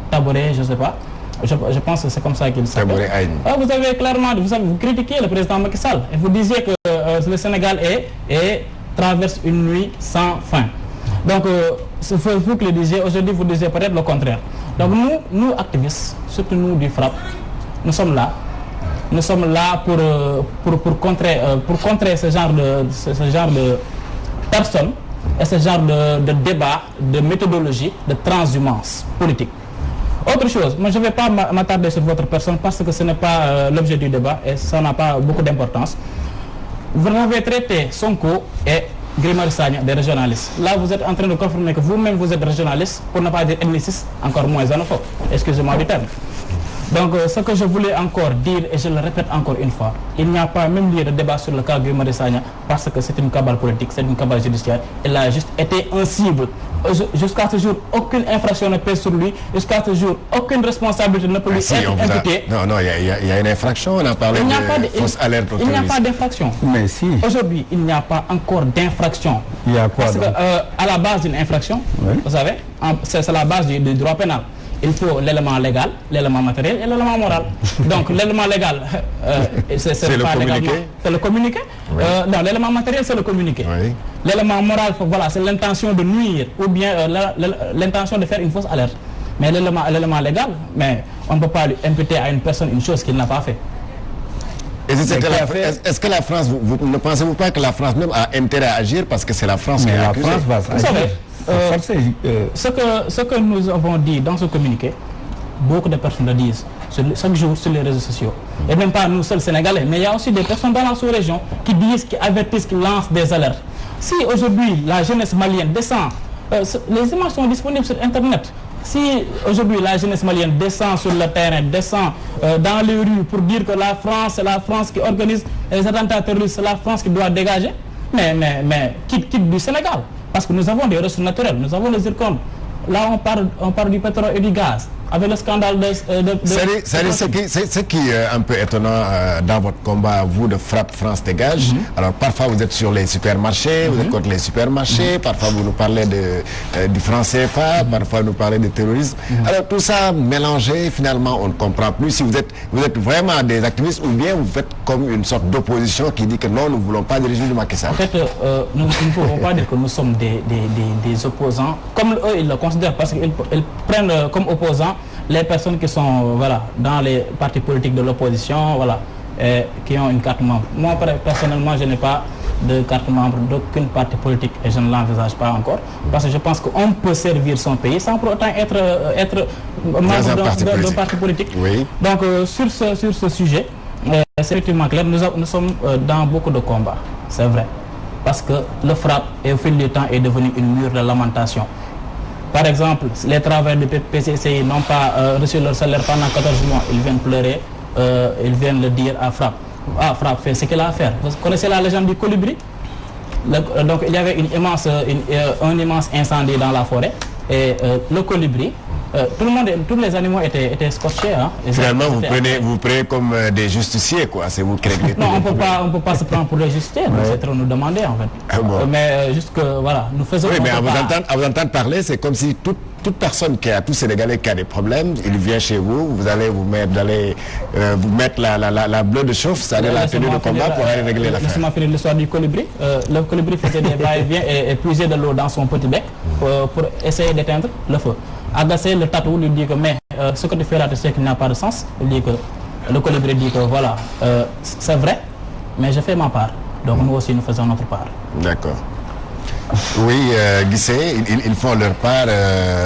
Taboré, je ne sais pas. Je pense que c'est comme ça qu'il s'appelle. Vous avez clairement, vous critiquez le président Macky Sall et vous disiez que le Sénégal traverse une nuit sans fin. Donc, c'est vous qui le disiez, aujourd'hui vous disiez peut-être le contraire. Donc nous activistes, surtout nous du FRAPP, nous sommes là. Nous sommes là pour contrer ce genre de personnes et ce genre de débat, de méthodologie, de transhumance politique. Autre chose, moi je ne vais pas m'attarder sur votre personne parce que ce n'est pas l'objet du débat et ça n'a pas beaucoup d'importance. Vous avez traité Sonko et Guy Marius Sagna des régionalistes. Là, vous êtes en train de confirmer que vous-même vous ethnologiste, pour ne pas dire ethniciste, encore moins xénophobe. Excusez-moi du terme. Donc, ce que je voulais encore dire, et je le répète encore une fois, il n'y a pas même lieu de débat sur le cas Guy Marius Sagna parce que c'est une cabale politique, c'est une cabale judiciaire. Il a juste été un cible. Jusqu'à ce jour, aucune infraction ne pèse sur lui. Jusqu'à ce jour, aucune responsabilité ne peut lui être imputée. Non, il y a une infraction. On a parlé de fausse alerte au terrorisme. Il n'y a pas d'infraction. Mais si. Aujourd'hui, il n'y a pas encore d'infraction. Il y a quoi? Parce que à la base d'une infraction, vous savez, c'est la base du droit pénal. Il faut l'élément légal, l'élément matériel et l'élément moral. Donc l'élément légal, c'est le communiqué. Oui. Non, l'élément matériel, c'est le communiqué. Oui. L'élément moral, voilà, c'est l'intention de nuire ou bien l'intention de faire une fausse alerte. Mais l'élément légal, mais on ne peut pas lui imputer à une personne une chose qu'il n'a pas fait. Est-ce que la France, ne pensez-vous pas que la France même a intérêt à agir parce que c'est la France qui a accusé? Vous savez, ce que nous avons dit dans ce communiqué, beaucoup de personnes le disent chaque jour sur les réseaux sociaux. Et même pas nous seuls Sénégalais, mais il y a aussi des personnes dans la sous-région qui disent, qui avertissent, qui lancent des alertes. Si aujourd'hui la jeunesse malienne descend, les images sont disponibles sur Internet. Si aujourd'hui la jeunesse malienne descend sur le terrain, descend dans les rues pour dire que la France, c'est la France qui organise les attentats terroristes, c'est la France qui doit dégager, mais quitte du Sénégal. Parce que nous avons des ressources naturelles, nous avons les zircons. Là, on parle du pétrole et du gaz. Avec le scandale ce qui est un peu étonnant dans votre combat, vous, de Frappe France Dégage. Alors, parfois, vous êtes sur les supermarchés, vous êtes contre les supermarchés, parfois, vous nous parlez du franc CFA, parfois, vous nous parlez de terrorisme. Alors, tout ça mélangé, finalement, on ne comprend plus si vous êtes vraiment des activistes ou bien vous faites comme une sorte d'opposition qui dit que non, nous ne voulons pas diriger du Macky Sall. En fait, nous ne pouvons pas dire que nous sommes des opposants, comme eux, ils le considèrent, parce qu'ils prennent comme opposants les personnes qui sont dans les partis politiques de l'opposition, qui ont une carte membre. Moi, personnellement, je n'ai pas de carte membre d'aucune parti politique et je ne l'envisage pas encore. Parce que je pense qu'on peut servir son pays sans pour autant être membre d'un parti politique. Oui. Donc, sur ce sujet, c'est effectivement clair, nous sommes dans beaucoup de combats, c'est vrai. Parce que le FRAPP, au fil du temps, est devenu une mure de lamentation. Par exemple, les travailleurs du PCCI n'ont pas reçu leur salaire pendant 14 mois. Ils viennent pleurer, ils viennent le dire à Frappe. Ah, Frappe fait ce qu'il a à faire. Vous connaissez la légende du colibri? Donc il y avait un immense incendie dans la forêt. Et le colibri, tous les animaux étaient scotchés. Hein, finalement, vous prenez comme des justiciers, quoi. C'est vous qui réglez. Non, on ne peut pas se prendre pour des justiciers. C'est trop nous demander, en fait. Ah bon. Mais juste que, voilà, nous faisons... Oui, mais à vous entendre parler, c'est comme si toute personne tout Sénégalais qui a des problèmes, il vient chez vous, vous allez vous mettre la bleue de chauffe, c'est-à-dire la tenue de combat pour aller régler l'affaire. Laissez-moi finir l'histoire du colibri. Le colibri faisait des va-et-vient et puisait de l'eau dans son petit bec pour essayer d'éteindre le feu. Agacé, le tatou lui dit que mais ce que tu fais là, tu sais qu'il n'a pas de sens. Il dit que le colibri dit que voilà, c'est vrai, mais je fais ma part. Donc nous aussi nous faisons notre part. D'accord. Oui, Guissé, ils font leur part,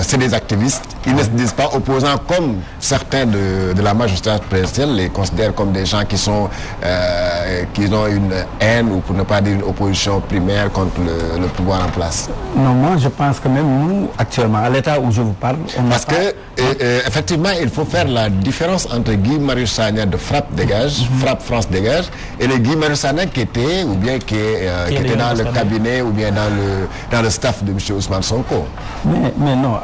c'est des activistes. Ils ne se disent pas opposants comme certains de la magistrature présidentielle les considèrent comme des gens qui ont une haine ou pour ne pas dire une opposition primaire contre le pouvoir en place. Non, moi je pense que même nous, actuellement, à l'état où je vous parle, parce que effectivement, il faut faire la différence entre Guy Marius Sagna de Frappe Dégage, Frappe France Dégage, et le Guy Marius Sagna qui était dans le cabinet ou bien dans le staff de M. Ousmane Sonko. Mais non,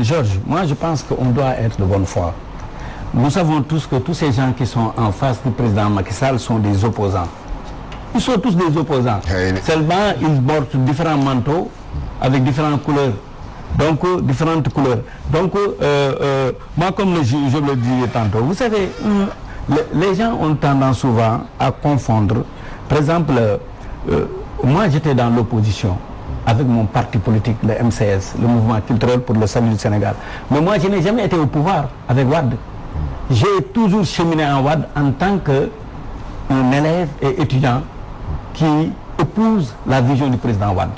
Georges, moi je pense qu'on doit être de bonne foi. Nous savons tous que tous ces gens qui sont en face du président Macky Sall sont des opposants. Ils sont tous des opposants. Seulement, ils portent différents manteaux avec différentes couleurs. Donc, différentes couleurs. Donc, moi, comme je le disais tantôt, vous savez, les gens ont tendance souvent à confondre. Par exemple, moi, j'étais dans l'opposition avec mon parti politique, le MCS, le Mouvement culturel pour le salut du Sénégal. Mais moi, je n'ai jamais été au pouvoir avec Wade. J'ai toujours cheminé en Wade en tant qu'un élève et étudiant qui épouse la vision du président Wade.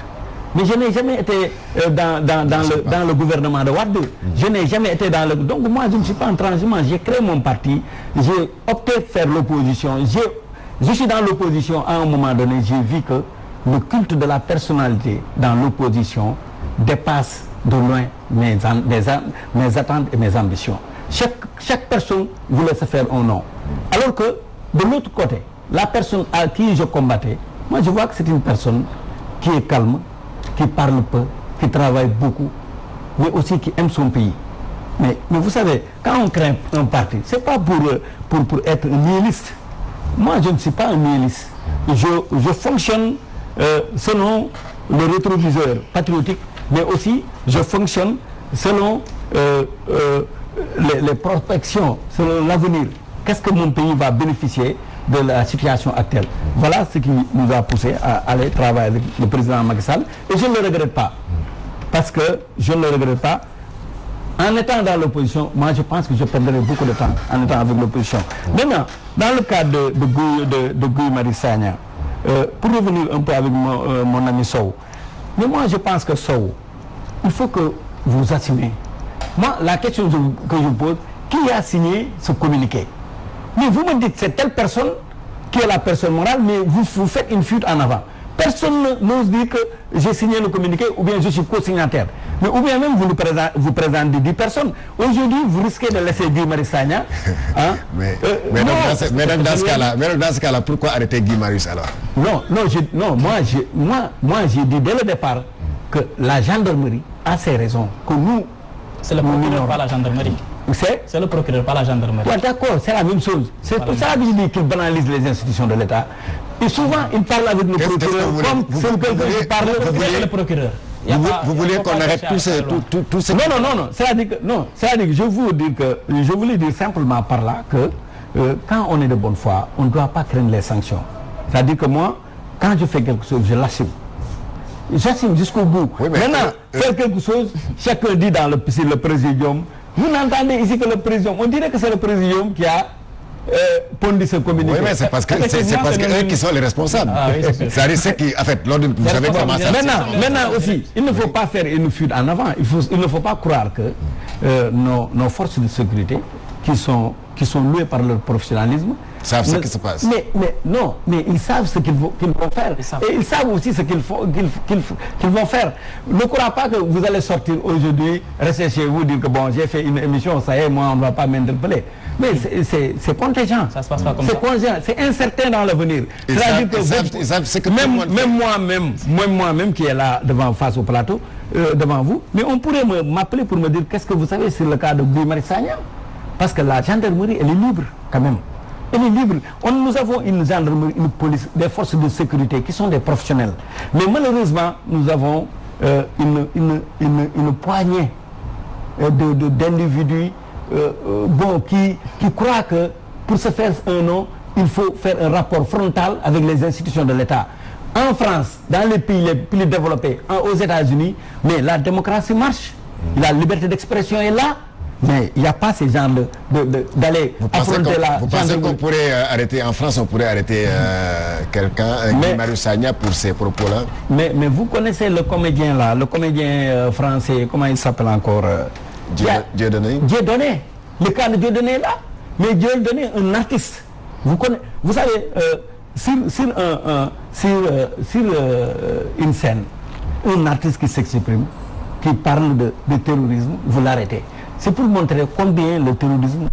Mais je n'ai jamais été dans le gouvernement de Wade. Je n'ai jamais été dans le... Donc moi, je ne suis pas en transhumant. J'ai créé mon parti. J'ai opté pour faire l'opposition. Je suis dans l'opposition. À un moment donné, j'ai vu que le culte de la personnalité dans l'opposition dépasse de loin mes attentes et mes ambitions. chaque personne voulait se faire un nom. Alors que, de l'autre côté, la personne à qui je combattais, moi je vois que c'est une personne qui est calme, qui parle peu, qui travaille beaucoup, mais aussi qui aime son pays. Mais vous savez, quand on crée un parti, c'est pas pour être un nihiliste. Moi, je ne suis pas un nihiliste. Je fonctionne selon le rétroviseur patriotique, mais aussi je fonctionne selon les prospections, selon l'avenir. Qu'est-ce que mon pays va bénéficier de la situation actuelle? Voilà ce qui nous a poussé à aller travailler avec le président Macky Sall. Et je ne le regrette pas. Parce que je ne le regrette pas. En étant dans l'opposition, moi je pense que je perdrai beaucoup de temps en étant avec l'opposition. Maintenant, dans le cas de Guy Marius Sagna, pour revenir un peu avec mon ami Sow, mais moi je pense que Sow, il faut que vous assumez. Moi, la question que je vous pose, qui a signé ce communiqué? Mais vous me dites, c'est telle personne qui est la personne morale, mais vous faites une fuite en avant. Personne n'ose dire que j'ai signé le communiqué ou bien je suis co-signataire. Mais ou bien même vous présentez 10 personnes. Aujourd'hui, vous risquez de laisser Guy Marius Sagna. Hein? Mais dans ce cas-là, pourquoi arrêter Guy Marius alors? Moi j'ai dit dès le départ que la gendarmerie a ses raisons. Que nous, c'est le procureur, pas la gendarmerie. C'est le procureur, pas la gendarmerie. Ouais, d'accord, c'est la même chose. C'est pour ça que je dis qu'il banalise les institutions de l'État. Et souvent, il parle avec le procureur comme c'est quelqu'un qui parle avec le procureur. Vous voulez qu'on arrête tout ce... Non. C'est-à-dire que je voulais dire simplement par là que quand on est de bonne foi, on ne doit pas craindre les sanctions. C'est-à-dire que moi, quand je fais quelque chose, je l'assume. J'assume jusqu'au bout. Oui, maintenant, faire quelque chose, chacun dit dans le présidium. Vous n'entendez ici que le présidium. On dirait que c'est le présidium qui a pondu ce communiqué. Oui, mais c'est parce que eux qui sont les responsables. Ah, oui, c'est ce qui, en fait, vous savez comment ça... Maintenant aussi, il ne faut pas faire une fuite en avant. Il ne faut pas croire que nos forces de sécurité, qui sont louées par leur professionnalisme, savent ce qui se passe. Mais ils savent ce qu'ils vont faire. Et ils savent aussi ce qu'ils vont faire. Ne crois pas que vous allez sortir aujourd'hui, rester chez vous, dire que bon, j'ai fait une émission, ça y est, moi, on ne va pas m'interpeller. Mais c'est contingent. Ça se passe pas comme ça. C'est contingent, c'est incertain dans l'avenir. C'est-à-dire que même moi-même qui est là face au plateau, devant vous, mais on pourrait m'appeler pour me dire qu'est-ce que vous savez sur le cas de Guy Marius Sagna? Parce que la gendarmerie, elle est libre quand même. Elle est libre. Nous avons une gendarmerie, une police, des forces de sécurité qui sont des professionnels. Mais malheureusement, nous avons une poignée d'individus qui croient que pour se faire un nom, il faut faire un rapport frontal avec les institutions de l'État. En France, dans les pays les plus développés, aux États-Unis, mais la démocratie marche. La liberté d'expression est là. Mais il n'y a pas ces gens d'aller affronter la... Vous pensez qu'on pourrait arrêter, en France, on pourrait arrêter quelqu'un, Guy Marius Sagna, pour ces propos-là? Mais vous connaissez le comédien là, le comédien français, comment il s'appelle encore? Dieudonné. Dieudonné. Le cas de Dieudonné là. Mais Dieudonné, un artiste. Vous savez, sur une scène, un artiste qui s'exprime, qui parle de terrorisme, vous l'arrêtez. C'est pour montrer combien le terrorisme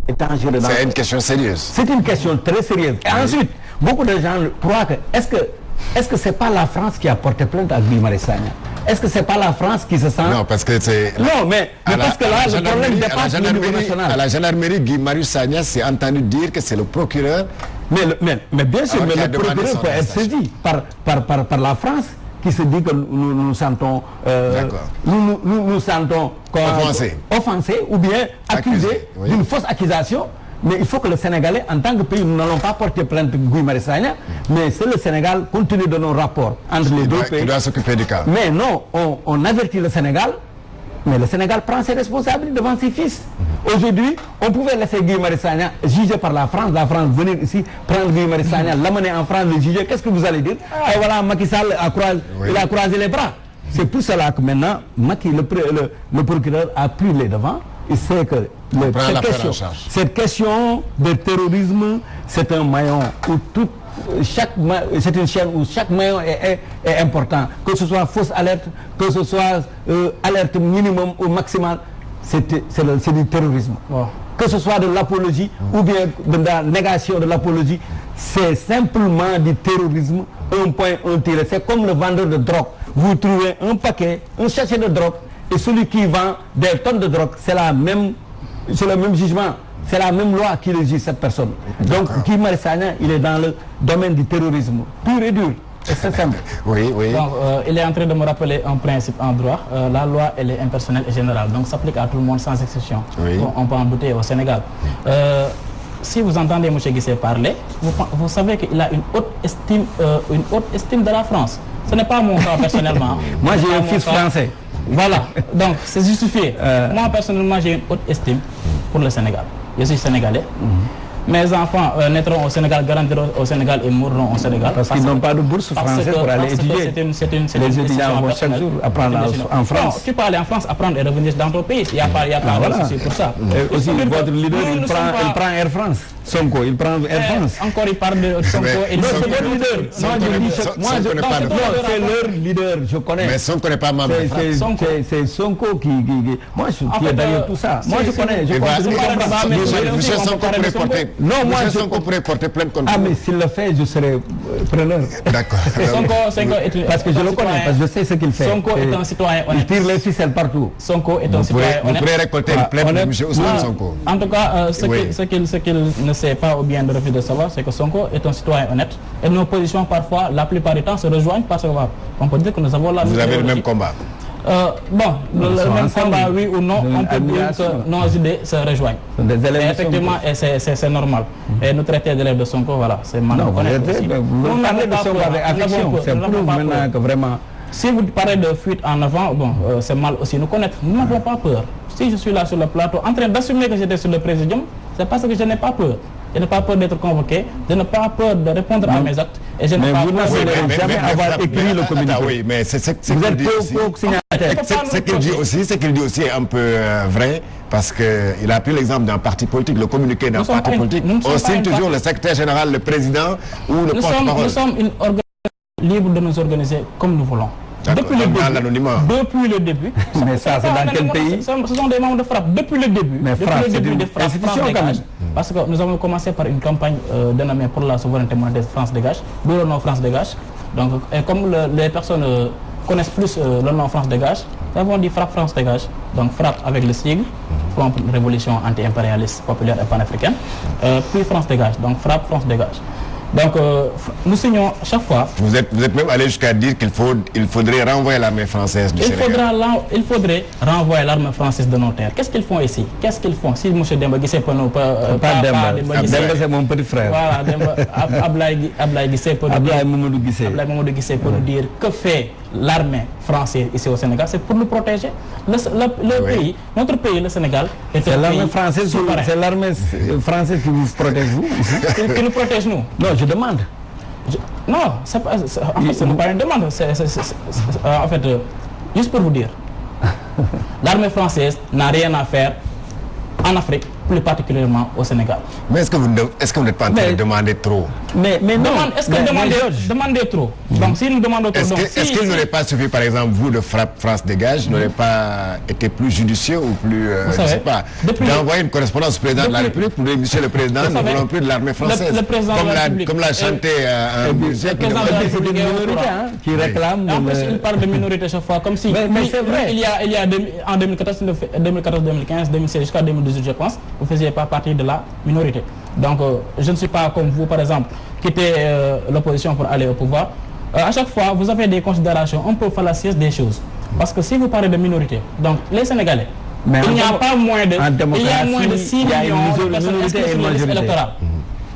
est dangereux. C'est une question sérieuse. C'est une question très sérieuse. Et ensuite, beaucoup de gens croient que est-ce que c'est pas la France qui a porté plainte à Guy Marius Sagna? Est-ce que c'est pas la France qui se sent... Non, parce que c'est... Non, mais parce que là, le problème dépasse le niveau national. À la gendarmerie, Guy Marius Sagna s'est entendu dire que c'est le procureur... Mais bien sûr, mais le procureur peut être saisi par la France, qui se dit que nous sentons nous sentons offensés ou bien accusés d'une fausse accusation. Mais il faut que le Sénégalais, en tant que pays, nous n'allons pas porter plainte Guy Marius Sagna, mais c'est le Sénégal, compte tenu de nos rapports entre les deux pays, qui doit s'occuper du cas. Mais non, on avertit le Sénégal, mais le Sénégal prend ses responsabilités devant ses fils. Aujourd'hui, on pouvait laisser Guy Marius Sagna jugé par la France venir ici, prendre Guy Marius Sagna, l'amener en France, le juger. Qu'est-ce que vous allez dire? Et voilà, Macky Sall il a croisé les bras. C'est pour cela que maintenant, Macky, le procureur a pris les devants. Il sait que cette question de terrorisme, c'est un maillon où c'est une chaîne où chaque maillon est important. Que ce soit fausse alerte, que ce soit alerte minimum ou maximale, c'est du terrorisme. Wow. Que ce soit de l'apologie ou bien de la négation de l'apologie, c'est simplement du terrorisme, un point, un tiré. C'est comme le vendeur de drogue. Vous trouvez un paquet, un sachet de drogue, et celui qui vend des tonnes de drogue, c'est le même jugement. C'est la même loi qui régit cette personne. Donc, Guy Marius Sagna, il est dans le domaine du terrorisme pur et dur. Et c'est simple. Oui, oui. Donc, il est en train de me rappeler un principe en droit. La loi, elle est impersonnelle et générale. Donc, s'applique à tout le monde sans exception. Oui. On peut en douter au Sénégal. Si vous entendez M. Guissé parler, vous savez qu'il a une haute estime de la France. Ce n'est pas mon cas personnellement. Moi, j'ai un fils français. Voilà, donc c'est justifié. Moi, personnellement, j'ai une haute estime pour le Sénégal. Je suis sénégalais. Mes enfants naîtront au Sénégal, grandiront au Sénégal et mourront au Sénégal. Parce qu'ils n'ont pas de bourse française pour aller étudier. Les étudiants vont chaque jour apprendre en France. Non, tu peux aller en France, apprendre et revenir dans ton pays. Il n'y a pas de souci pour ça. Et aussi, votre leader, il prend Air France. Sonko, il prend Air France. Encore, il parle de Sonko. Non, c'est votre leader. C'est leur leader, je connais. Mais Sonko n'est pas membre. C'est Sonko qui est derrière tout ça. Moi, je connais. Monsieur Sonko pourrait porter. Non, moi, Sonko pourrait porter plainte contre. Ah, mais s'il le fait, je serai preneur. D'accord. Parce que je le connais, parce que je sais ce qu'il fait. Sonko est un citoyen honnête. Il tire les ficelles partout. Sonko est un citoyen honnête. Vous pourrez récolter une plainte de M. Ousmane Sonko. En tout cas, ce qu'il ne sait pas ou bien de refus de savoir, c'est que Sonko est un citoyen honnête. Et nos positions, parfois, la plupart du temps, se rejoignent parce qu'on peut dire que nous avons la même. Vous avez le même combat. Le même combat, oui ou non, on peut dire que nos idées se rejoignent. Et effectivement, c'est normal. Et nous traiter d'élèves de Sonko, voilà, c'est mal. Non, vous parlez de Sonko avec affection. C'est prouve maintenant que vraiment. Si vous parlez de fuite en avant, c'est mal aussi nous connaître. Nous n'avons pas peur. Si je suis là sur le plateau, en train d'assumer que j'étais sur le présidium, c'est parce que je n'ai pas peur. Je n'ai pas peur d'être convoqué, je n'ai pas peur de répondre à mes actes. Et je n'ai pas peur de jamais avoir écrit le communiqué. Oui, mais c'est ce qu'il dit aussi. Ce qu'il dit aussi est un peu vrai, parce qu'il a pris l'exemple d'un parti politique, le communiqué d'un parti politique. On signe toujours le secrétaire général, le président ou le porte-parole. Nous sommes une organisation libre de nous organiser comme nous voulons. Depuis le début. Mais ça, c'est dans quel pays? Ce sont des membres de FRAPP depuis le début. Mais FRAPP, c'est une institution quand même. Parce que nous avons commencé par une campagne dénommée pour la souveraineté monétaire France Dégage, d'où le nom France Dégage. Donc, et comme les personnes connaissent plus le nom France Dégage, nous avons dit FRAPP France Dégage. Donc FRAPP avec le sigle, Front Révolution anti-impérialiste populaire et panafricaine, puis France Dégage. Donc FRAPP France Dégage. Donc, nous signons chaque fois. Vous êtes même allé jusqu'à dire qu'il faudrait renvoyer l'armée française du Sénégal. Il faudrait renvoyer l'armée française de nos terres. Qu'est-ce qu'ils font ici? Qu'est-ce qu'ils font? Si M. Demba Guissé peut nous... Pas Demba, c'est mon petit frère. Voilà, Ablaye Guissé peut nous dire... Ablaye Guissé peut nous dire que fait l'armée française ici au Sénégal. C'est pour nous protéger. Pays, notre pays, le Sénégal, est un pays souverain. C'est l'armée française qui vous protège, vous? Qui nous protège, nous? Non, je demande. Non, ce n'est pas une demande. En fait, juste pour vous dire, l'armée française n'a rien à faire en Afrique, plus particulièrement au Sénégal. Mais est-ce que vous n'êtes pas en train de demander trop? Mais non. Est-ce que demander trop? Donc si nous demandons trop... Est-ce qu'il n'aurait pas suffi, par exemple, vous de FRAPP France Dégage, n'aurait pas été plus judicieux ou plus, je ne sais pas, d'envoyer une correspondance au président de la République pour dire, Monsieur le Président, nous ne voulons plus de l'armée française. Comme l'a chanté un musée. Le président de la République qui réclame... En plus, il parle de minorité chaque fois, comme si... Mais c'est vrai. Il y a en 2014, 2015, 2016, jusqu'à 2018, je pense, vous ne faisiez pas partie de la minorité. Donc, je ne suis pas comme vous, par exemple, quitter l'opposition pour aller au pouvoir. À chaque fois, vous avez des considérations un peu fallacieuses des choses. Parce que si vous parlez de minorité, donc les Sénégalais, il n'y a pas moins de 6 millions de personnes inscrites sur les listes électorales.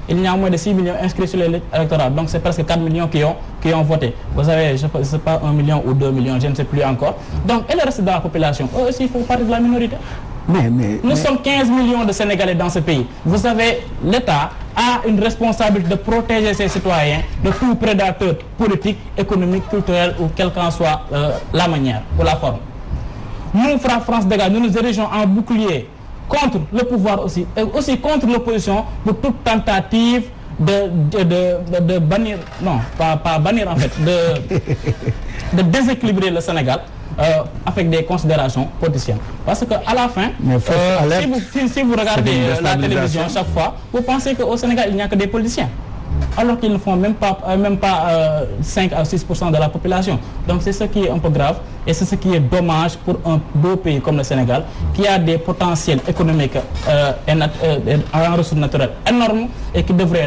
Il y a moins de 6 millions inscrits sur les listes électorales. Donc, c'est presque 4 millions qui ont voté. Vous savez, je ne sais pas 1 million ou 2 millions, je ne sais plus encore. Donc, et le reste de la population, eux aussi, il faut parler de la minorité. Nous sommes 15 millions de Sénégalais dans ce pays. Vous savez, l'État a une responsabilité de protéger ses citoyens de tout prédateur politique, économique, culturel ou quelle qu'en soit la manière ou la forme. Nous, France Dégage, nous nous dirigeons en bouclier contre le pouvoir aussi, et aussi contre l'opposition pour toute tentative de bannir, non, pas bannir en fait, de déséquilibrer le Sénégal avec des considérations politiciennes. Parce qu'à la fin, si vous regardez la télévision chaque fois, vous pensez qu'au Sénégal, il n'y a que des politiciens. Alors qu'ils ne font même pas 5 à 6% de la population. Donc c'est ce qui est un peu grave et c'est ce qui est dommage pour un beau pays comme le Sénégal qui a des potentiels économiques en ressources naturelles énormes et qui devrait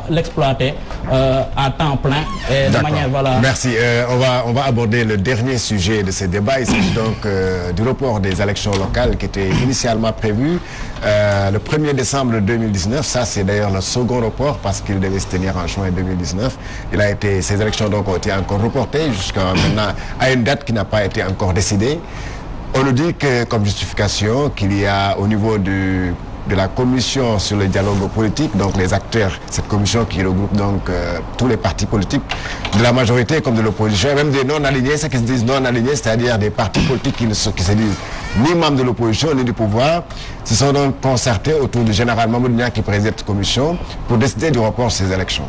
l'exploiter à temps plein et de manière voilà. Merci. On va aborder le dernier sujet de ce débat. Il s'agit donc du report des élections locales qui était initialement prévu le 1er décembre 2019. Ça c'est d'ailleurs le second report parce qu'il devait se tenir en juin 2019. Ces élections donc ont été encore reportées jusqu'à maintenant à une date qui n'a pas été encore décidée. On nous dit que comme justification qu'il y a au niveau de la commission sur le dialogue politique, donc les acteurs, cette commission qui regroupe donc tous les partis politiques de la majorité comme de l'opposition, et même des non-alignés, ceux qui se disent non-alignés, c'est-à-dire des partis politiques qui se disent ni membres de l'opposition ni du pouvoir, se sont donc concertés autour du général Mamadou Niang qui préside cette commission pour décider du report de ces élections.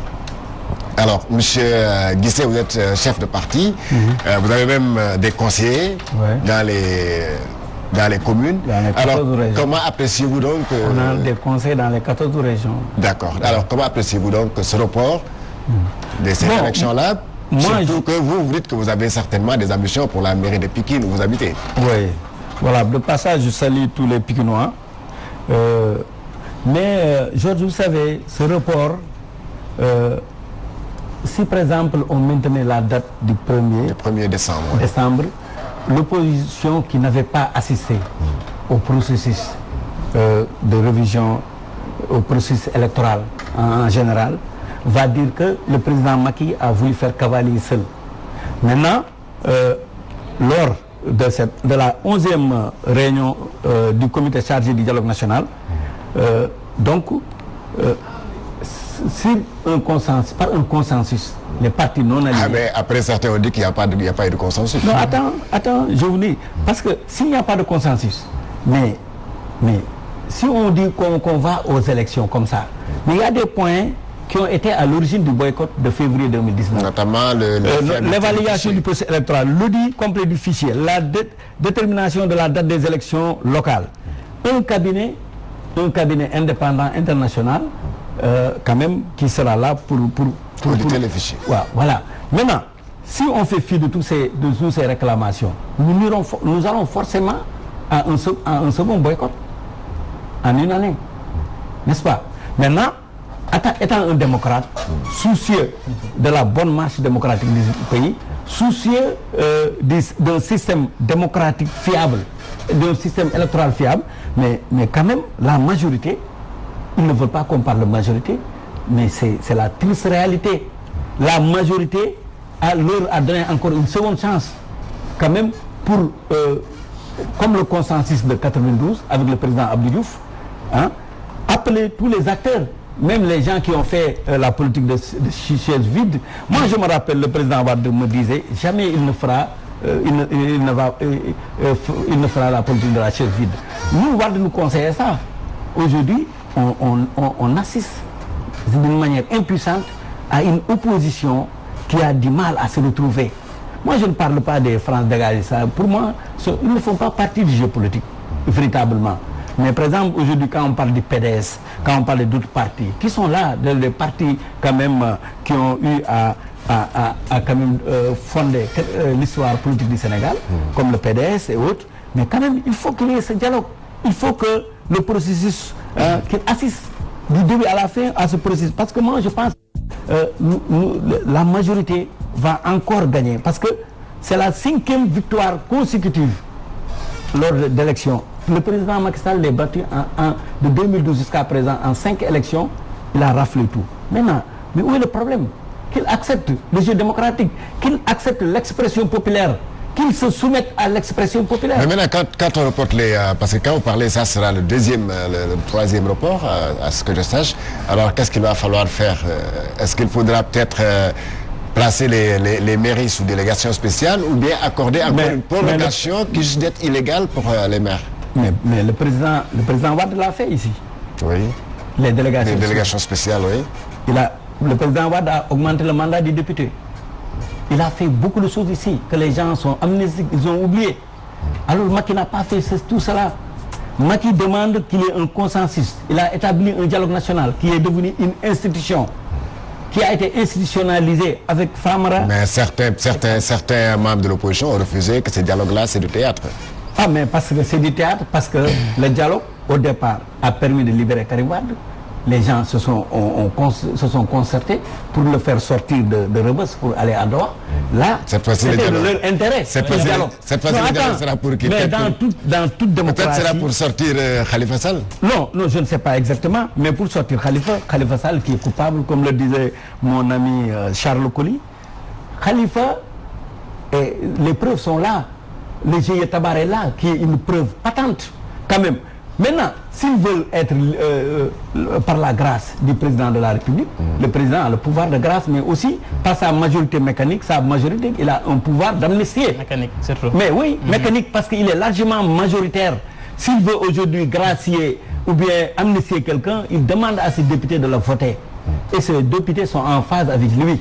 Alors, monsieur Guissé, vous êtes chef de parti, vous avez même des conseillers dans les communes. Alors, comment appréciez-vous donc... On a des conseils dans les 14 régions. D'accord. Alors, comment appréciez-vous donc ce report de ces élections-là? Surtout que vous dites que vous avez certainement des ambitions pour la mairie de Pikine où vous habitez. Oui. Voilà, de passage, je salue tous les Pikinois. Mais, Georges, vous savez, ce report... si par exemple on maintenait la date du 1er décembre, l'opposition qui n'avait pas assisté au processus de révision, au processus électoral en général, va dire que le président Macky a voulu faire cavalier seul. Maintenant, lors de la 11e réunion du comité chargé du dialogue national, par un consensus, les partis non alignés. Ah mais après certains ont dit qu'il n'y a pas eu de consensus. Non, attends, je vous dis, parce que s'il n'y a pas de consensus, mais si on dit qu'on va aux élections comme ça, mais il y a des points qui ont été à l'origine du boycott de février 2019. Notamment l'évaluation du processus électoral, l'audit complet du fichier, la détermination de la date des élections locales. Un cabinet indépendant international quand même qui sera là pour auditer les fichiers. Voilà. Maintenant, si on fait fi de toutes ces réclamations, nous allons forcément à un second boycott en une année, n'est-ce pas? Maintenant, étant un démocrate, soucieux de la bonne marche démocratique du pays, soucieux d'un système démocratique fiable, d'un système électoral fiable, mais quand même la majorité, ils ne veulent pas qu'on parle de majorité, mais c'est la triste réalité. La majorité leur a donné encore une seconde chance, quand même, pour, comme le consensus de 92 avec le président Abdou Diouf, appeler tous les acteurs, même les gens qui ont fait la politique de chaises vides. Moi, je me rappelle, le président Wade me disait, jamais il ne fera la politique de la chaise vide. Nous, Wade nous conseillait ça. Aujourd'hui, on assiste d'une manière impuissante à une opposition qui a du mal à se retrouver. Moi, je ne parle pas des France dégagées. Pour moi, ils ne font pas partie du jeu politique, véritablement. Mais par exemple, aujourd'hui, quand on parle du PDS, quand on parle d'autres partis, qui sont là, des partis quand même qui ont eu à quand même fonder l'histoire politique du Sénégal, comme le PDS et autres, mais quand même, il faut qu'il y ait ce dialogue. Il faut que le processus qu'il assiste du début à la fin à ce processus. Parce que moi, je pense que la majorité va encore gagner. Parce que c'est la 5e victoire consécutive lors de l'élection. Le président Macky Sall l'est battu de 2012 jusqu'à présent en 5 élections. Il a raflé tout. Maintenant, mais où est le problème? Qu'il accepte le jeu démocratique, qu'il accepte l'expression populaire, qu'ils se soumettent à l'expression populaire. Mais maintenant, quand on reporte parce que quand vous parlez, ça sera le 3e report, à ce que je sache. Alors, qu'est-ce qu'il va falloir faire? Est-ce qu'il faudra peut-être placer les mairies sous délégation spéciale ou bien accorder encore une prolongation qui risque d'être illégale pour les maires? Mais le président Wade l'a fait ici. Oui. Les délégations spéciales, oui. Le président Wade a augmenté le mandat du député. il a fait beaucoup de choses ici, que les gens sont amnésiques, ils ont oublié. Alors Macky n'a pas fait tout cela. Macky demande qu'il y ait un consensus. Il a établi un dialogue national qui est devenu une institution, qui a été institutionnalisé avec Famara. Mais certains membres de l'opposition ont refusé que ce dialogue-là, c'est du théâtre. Ah, mais parce que c'est du théâtre, parce que le dialogue, au départ, a permis de libérer Karim Wade. Les gens se sont concertés pour le faire sortir de Rebeuss pour aller à Doha. Là, c'était de leur intérêt. Cette fois-ci, le dialogue sera pour qui? Mais dans toute démocratie... Peut-être sera pour sortir Khalifa Sall? Non, je ne sais pas exactement, mais pour sortir Khalifa Sall qui est coupable, comme le disait mon ami Charles Colly. Khalifa, les preuves sont là. Le GIE Tabar est là, qui est une preuve patente, quand même. Maintenant, s'ils veulent être par la grâce du président de la République, le président a le pouvoir de grâce, mais aussi par sa majorité mécanique, il a un pouvoir d'amnistier. Mécanique, c'est trop. Mais oui, mécanique, parce qu'il est largement majoritaire. S'il veut aujourd'hui gracier ou bien amnistier quelqu'un, il demande à ses députés de le voter. Et ces députés sont en phase avec lui.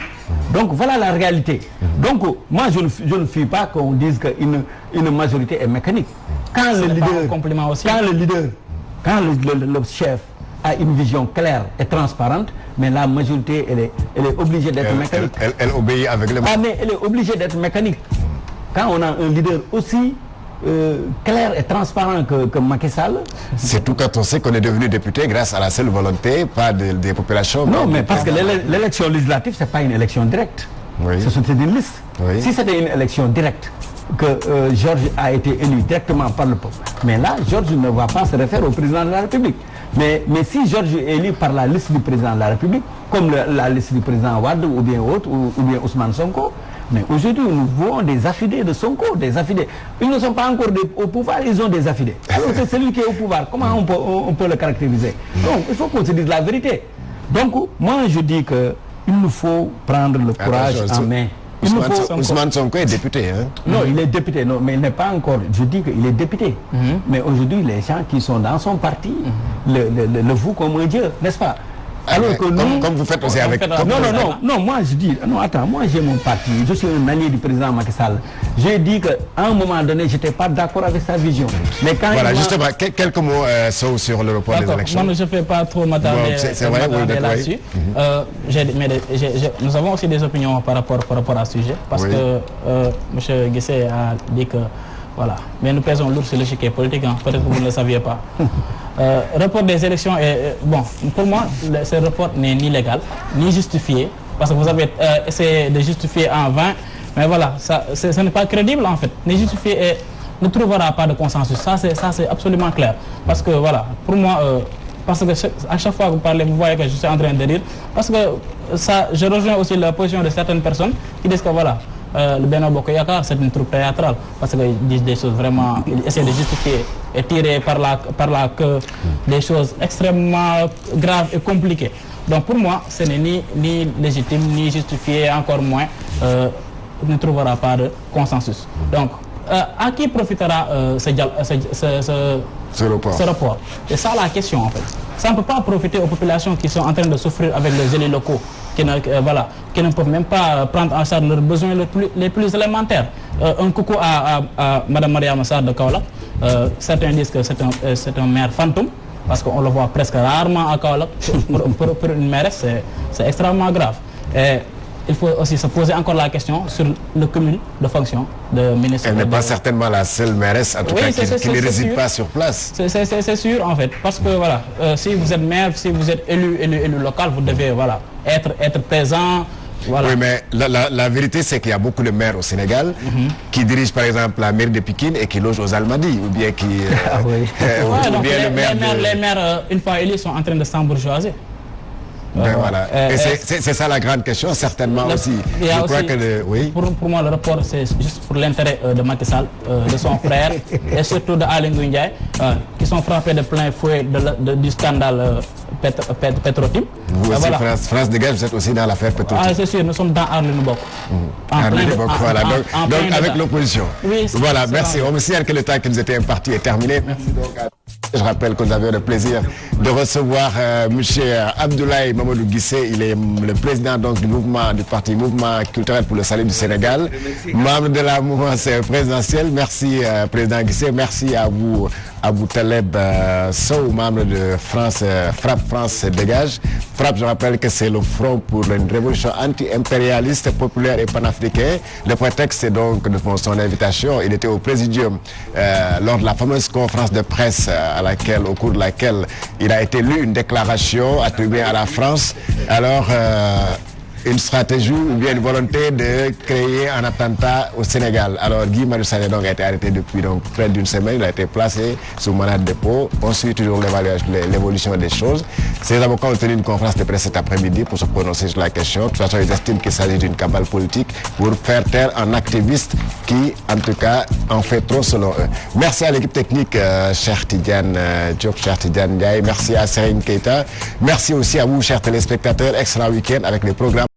Donc voilà la réalité. Donc moi je ne fuis pas qu'on dise qu'une majorité est mécanique. Quand le chef a une vision claire et transparente, mais la majorité elle est obligée d'être mécanique. Elle obéit avec les mains. Ah, mais elle est obligée d'être mécanique. Quand on a un leader aussi clair et transparent que Macky Sall. Surtout quand on sait qu'on est devenu député grâce à la seule volonté, pas des populations. Non, mais parce que l'élection législative, c'est pas une élection directe. Oui. C'est une liste. Oui. Si c'était une élection directe, que Georges a été élu directement par le peuple, mais là, Georges ne va pas se référer au président de la République. Mais si Georges est élu par la liste du président de la République, comme la liste du président Wade ou bien autre, ou bien Ousmane Sonko, mais aujourd'hui, nous voyons des affidés de Sonko, des affidés. Ils ne sont pas encore au pouvoir, ils ont des affidés. Alors que celui qui est au pouvoir, comment on peut le caractériser? Donc, il faut qu'on se dise la vérité. Donc, moi, je dis qu'il nous faut prendre le courage en main. Ousmane Sonko est député, hein? Non, il est député, non, mais il n'est pas encore. Je dis qu'il est député. Mais aujourd'hui, les gens qui sont dans son parti le vouent comme un dieu, n'est-ce pas? Alors que nous, comme vous faites aussi avec... Non, moi je dis, non, attends, moi j'ai mon parti, je suis un allié du président Macky Sall. J'ai dit qu'à un moment donné, je n'étais pas d'accord avec sa vision. Mais quand voilà, justement, quelques mots sur le report des élections. Moi, je ne fais pas trop m'attarder là-dessus. Nous avons aussi des opinions par rapport à ce sujet, parce que M. Guessé a dit que, voilà, mais nous pèsons lourd sur l'échiquier politique, hein. Peut-être que vous ne le saviez pas. Report des élections, bon, pour moi, ce report n'est ni légal, ni justifié, parce que vous avez essayé de justifier en vain, mais voilà, ce n'est pas crédible en fait, ni justifié et ne trouvera pas de consensus, ça c'est absolument clair, parce que voilà, pour moi, parce que à chaque fois que vous parlez, vous voyez que je suis en train de rire, parce que je rejoins aussi la position de certaines personnes qui disent que voilà, le Benno Bokk Yakaar, c'est une troupe théâtrale, parce qu'ils disent des choses vraiment, ils essaient de justifier et tirer par la queue des choses extrêmement graves et compliquées. Donc pour moi, ce n'est ni légitime, ni justifié, encore moins, ne trouvera pas de consensus. Donc, à qui profitera ce report? C'est ça la question en fait. Ça ne peut pas profiter aux populations qui sont en train de souffrir avec les élus locaux, qui ne peuvent même pas prendre en charge leurs besoins les plus élémentaires. Un coucou à Mme Mariama Sarr de Kaolack. Certains disent que c'est un maire fantôme, parce qu'on le voit presque rarement à Kaolack. Pour une mairesse, c'est extrêmement grave. Et il faut aussi se poser encore la question sur le cumul de fonctions de ministre. Elle n'est pas certainement la seule mairesse, en tout cas, qui ne réside pas sur place. C'est sûr, en fait, parce que voilà, si vous êtes maire, si vous êtes élu local, vous devez voilà, être présent. Voilà. Oui, mais la vérité, c'est qu'il y a beaucoup de maires au Sénégal qui dirigent, par exemple, la mairie de Pikine et qui logent aux Almadies, ou bien qui... les maires, une fois élus, sont en train de s'embourgeoiser. Voilà. Et c'est ça la grande question, certainement aussi. Je crois que pour moi, le rapport, c'est juste pour l'intérêt de Macky Sall, de son frère, et surtout de Aly Ngouille Ndiaye, qui sont frappés de plein fouet du scandale Petro-Tim. Vous aussi, France Dégage, vous êtes aussi dans l'affaire Petro-Tim. Ah, c'est sûr, nous sommes dans Arlene Bok. Voilà, donc avec l'opposition. Oui, voilà, merci. On me signale que le temps qui nous était imparti est terminé. Merci. Je rappelle que nous avions le plaisir de recevoir M. Abdoulaye Mamadou Guissé. Il est le président donc, du parti Mouvement culturel pour le salut du Sénégal, membre de la mouvance présidentielle. Merci président Guissé, merci à vous Abou Taleb Sow, membre de Frappe France Dégage. Frappe, je rappelle que c'est le front pour une révolution anti-impérialiste, populaire et panafricaine. Le prétexte c'est donc de son invitation. Il était au Présidium lors de la fameuse conférence de presse au cours de laquelle il a été lu une déclaration attribuée à la France. Alors, une stratégie ou bien une volonté de créer un attentat au Sénégal. Alors Guy Marius Sagna a été arrêté depuis donc, près d'une semaine, il a été placé sous mandat de dépôt. On suit toujours l'évolution des choses. Ces avocats ont tenu une conférence de presse cet après-midi pour se prononcer sur la question. De toute façon, ils estiment qu'il s'agit d'une cabale politique pour faire taire un activiste qui, en tout cas, en fait trop selon eux. Merci à l'équipe technique, cher Tidiane Diop, cher Tidiane Ndiaye. Merci à Serine Keita. Merci aussi à vous, chers téléspectateurs. Excellent week-end avec les programmes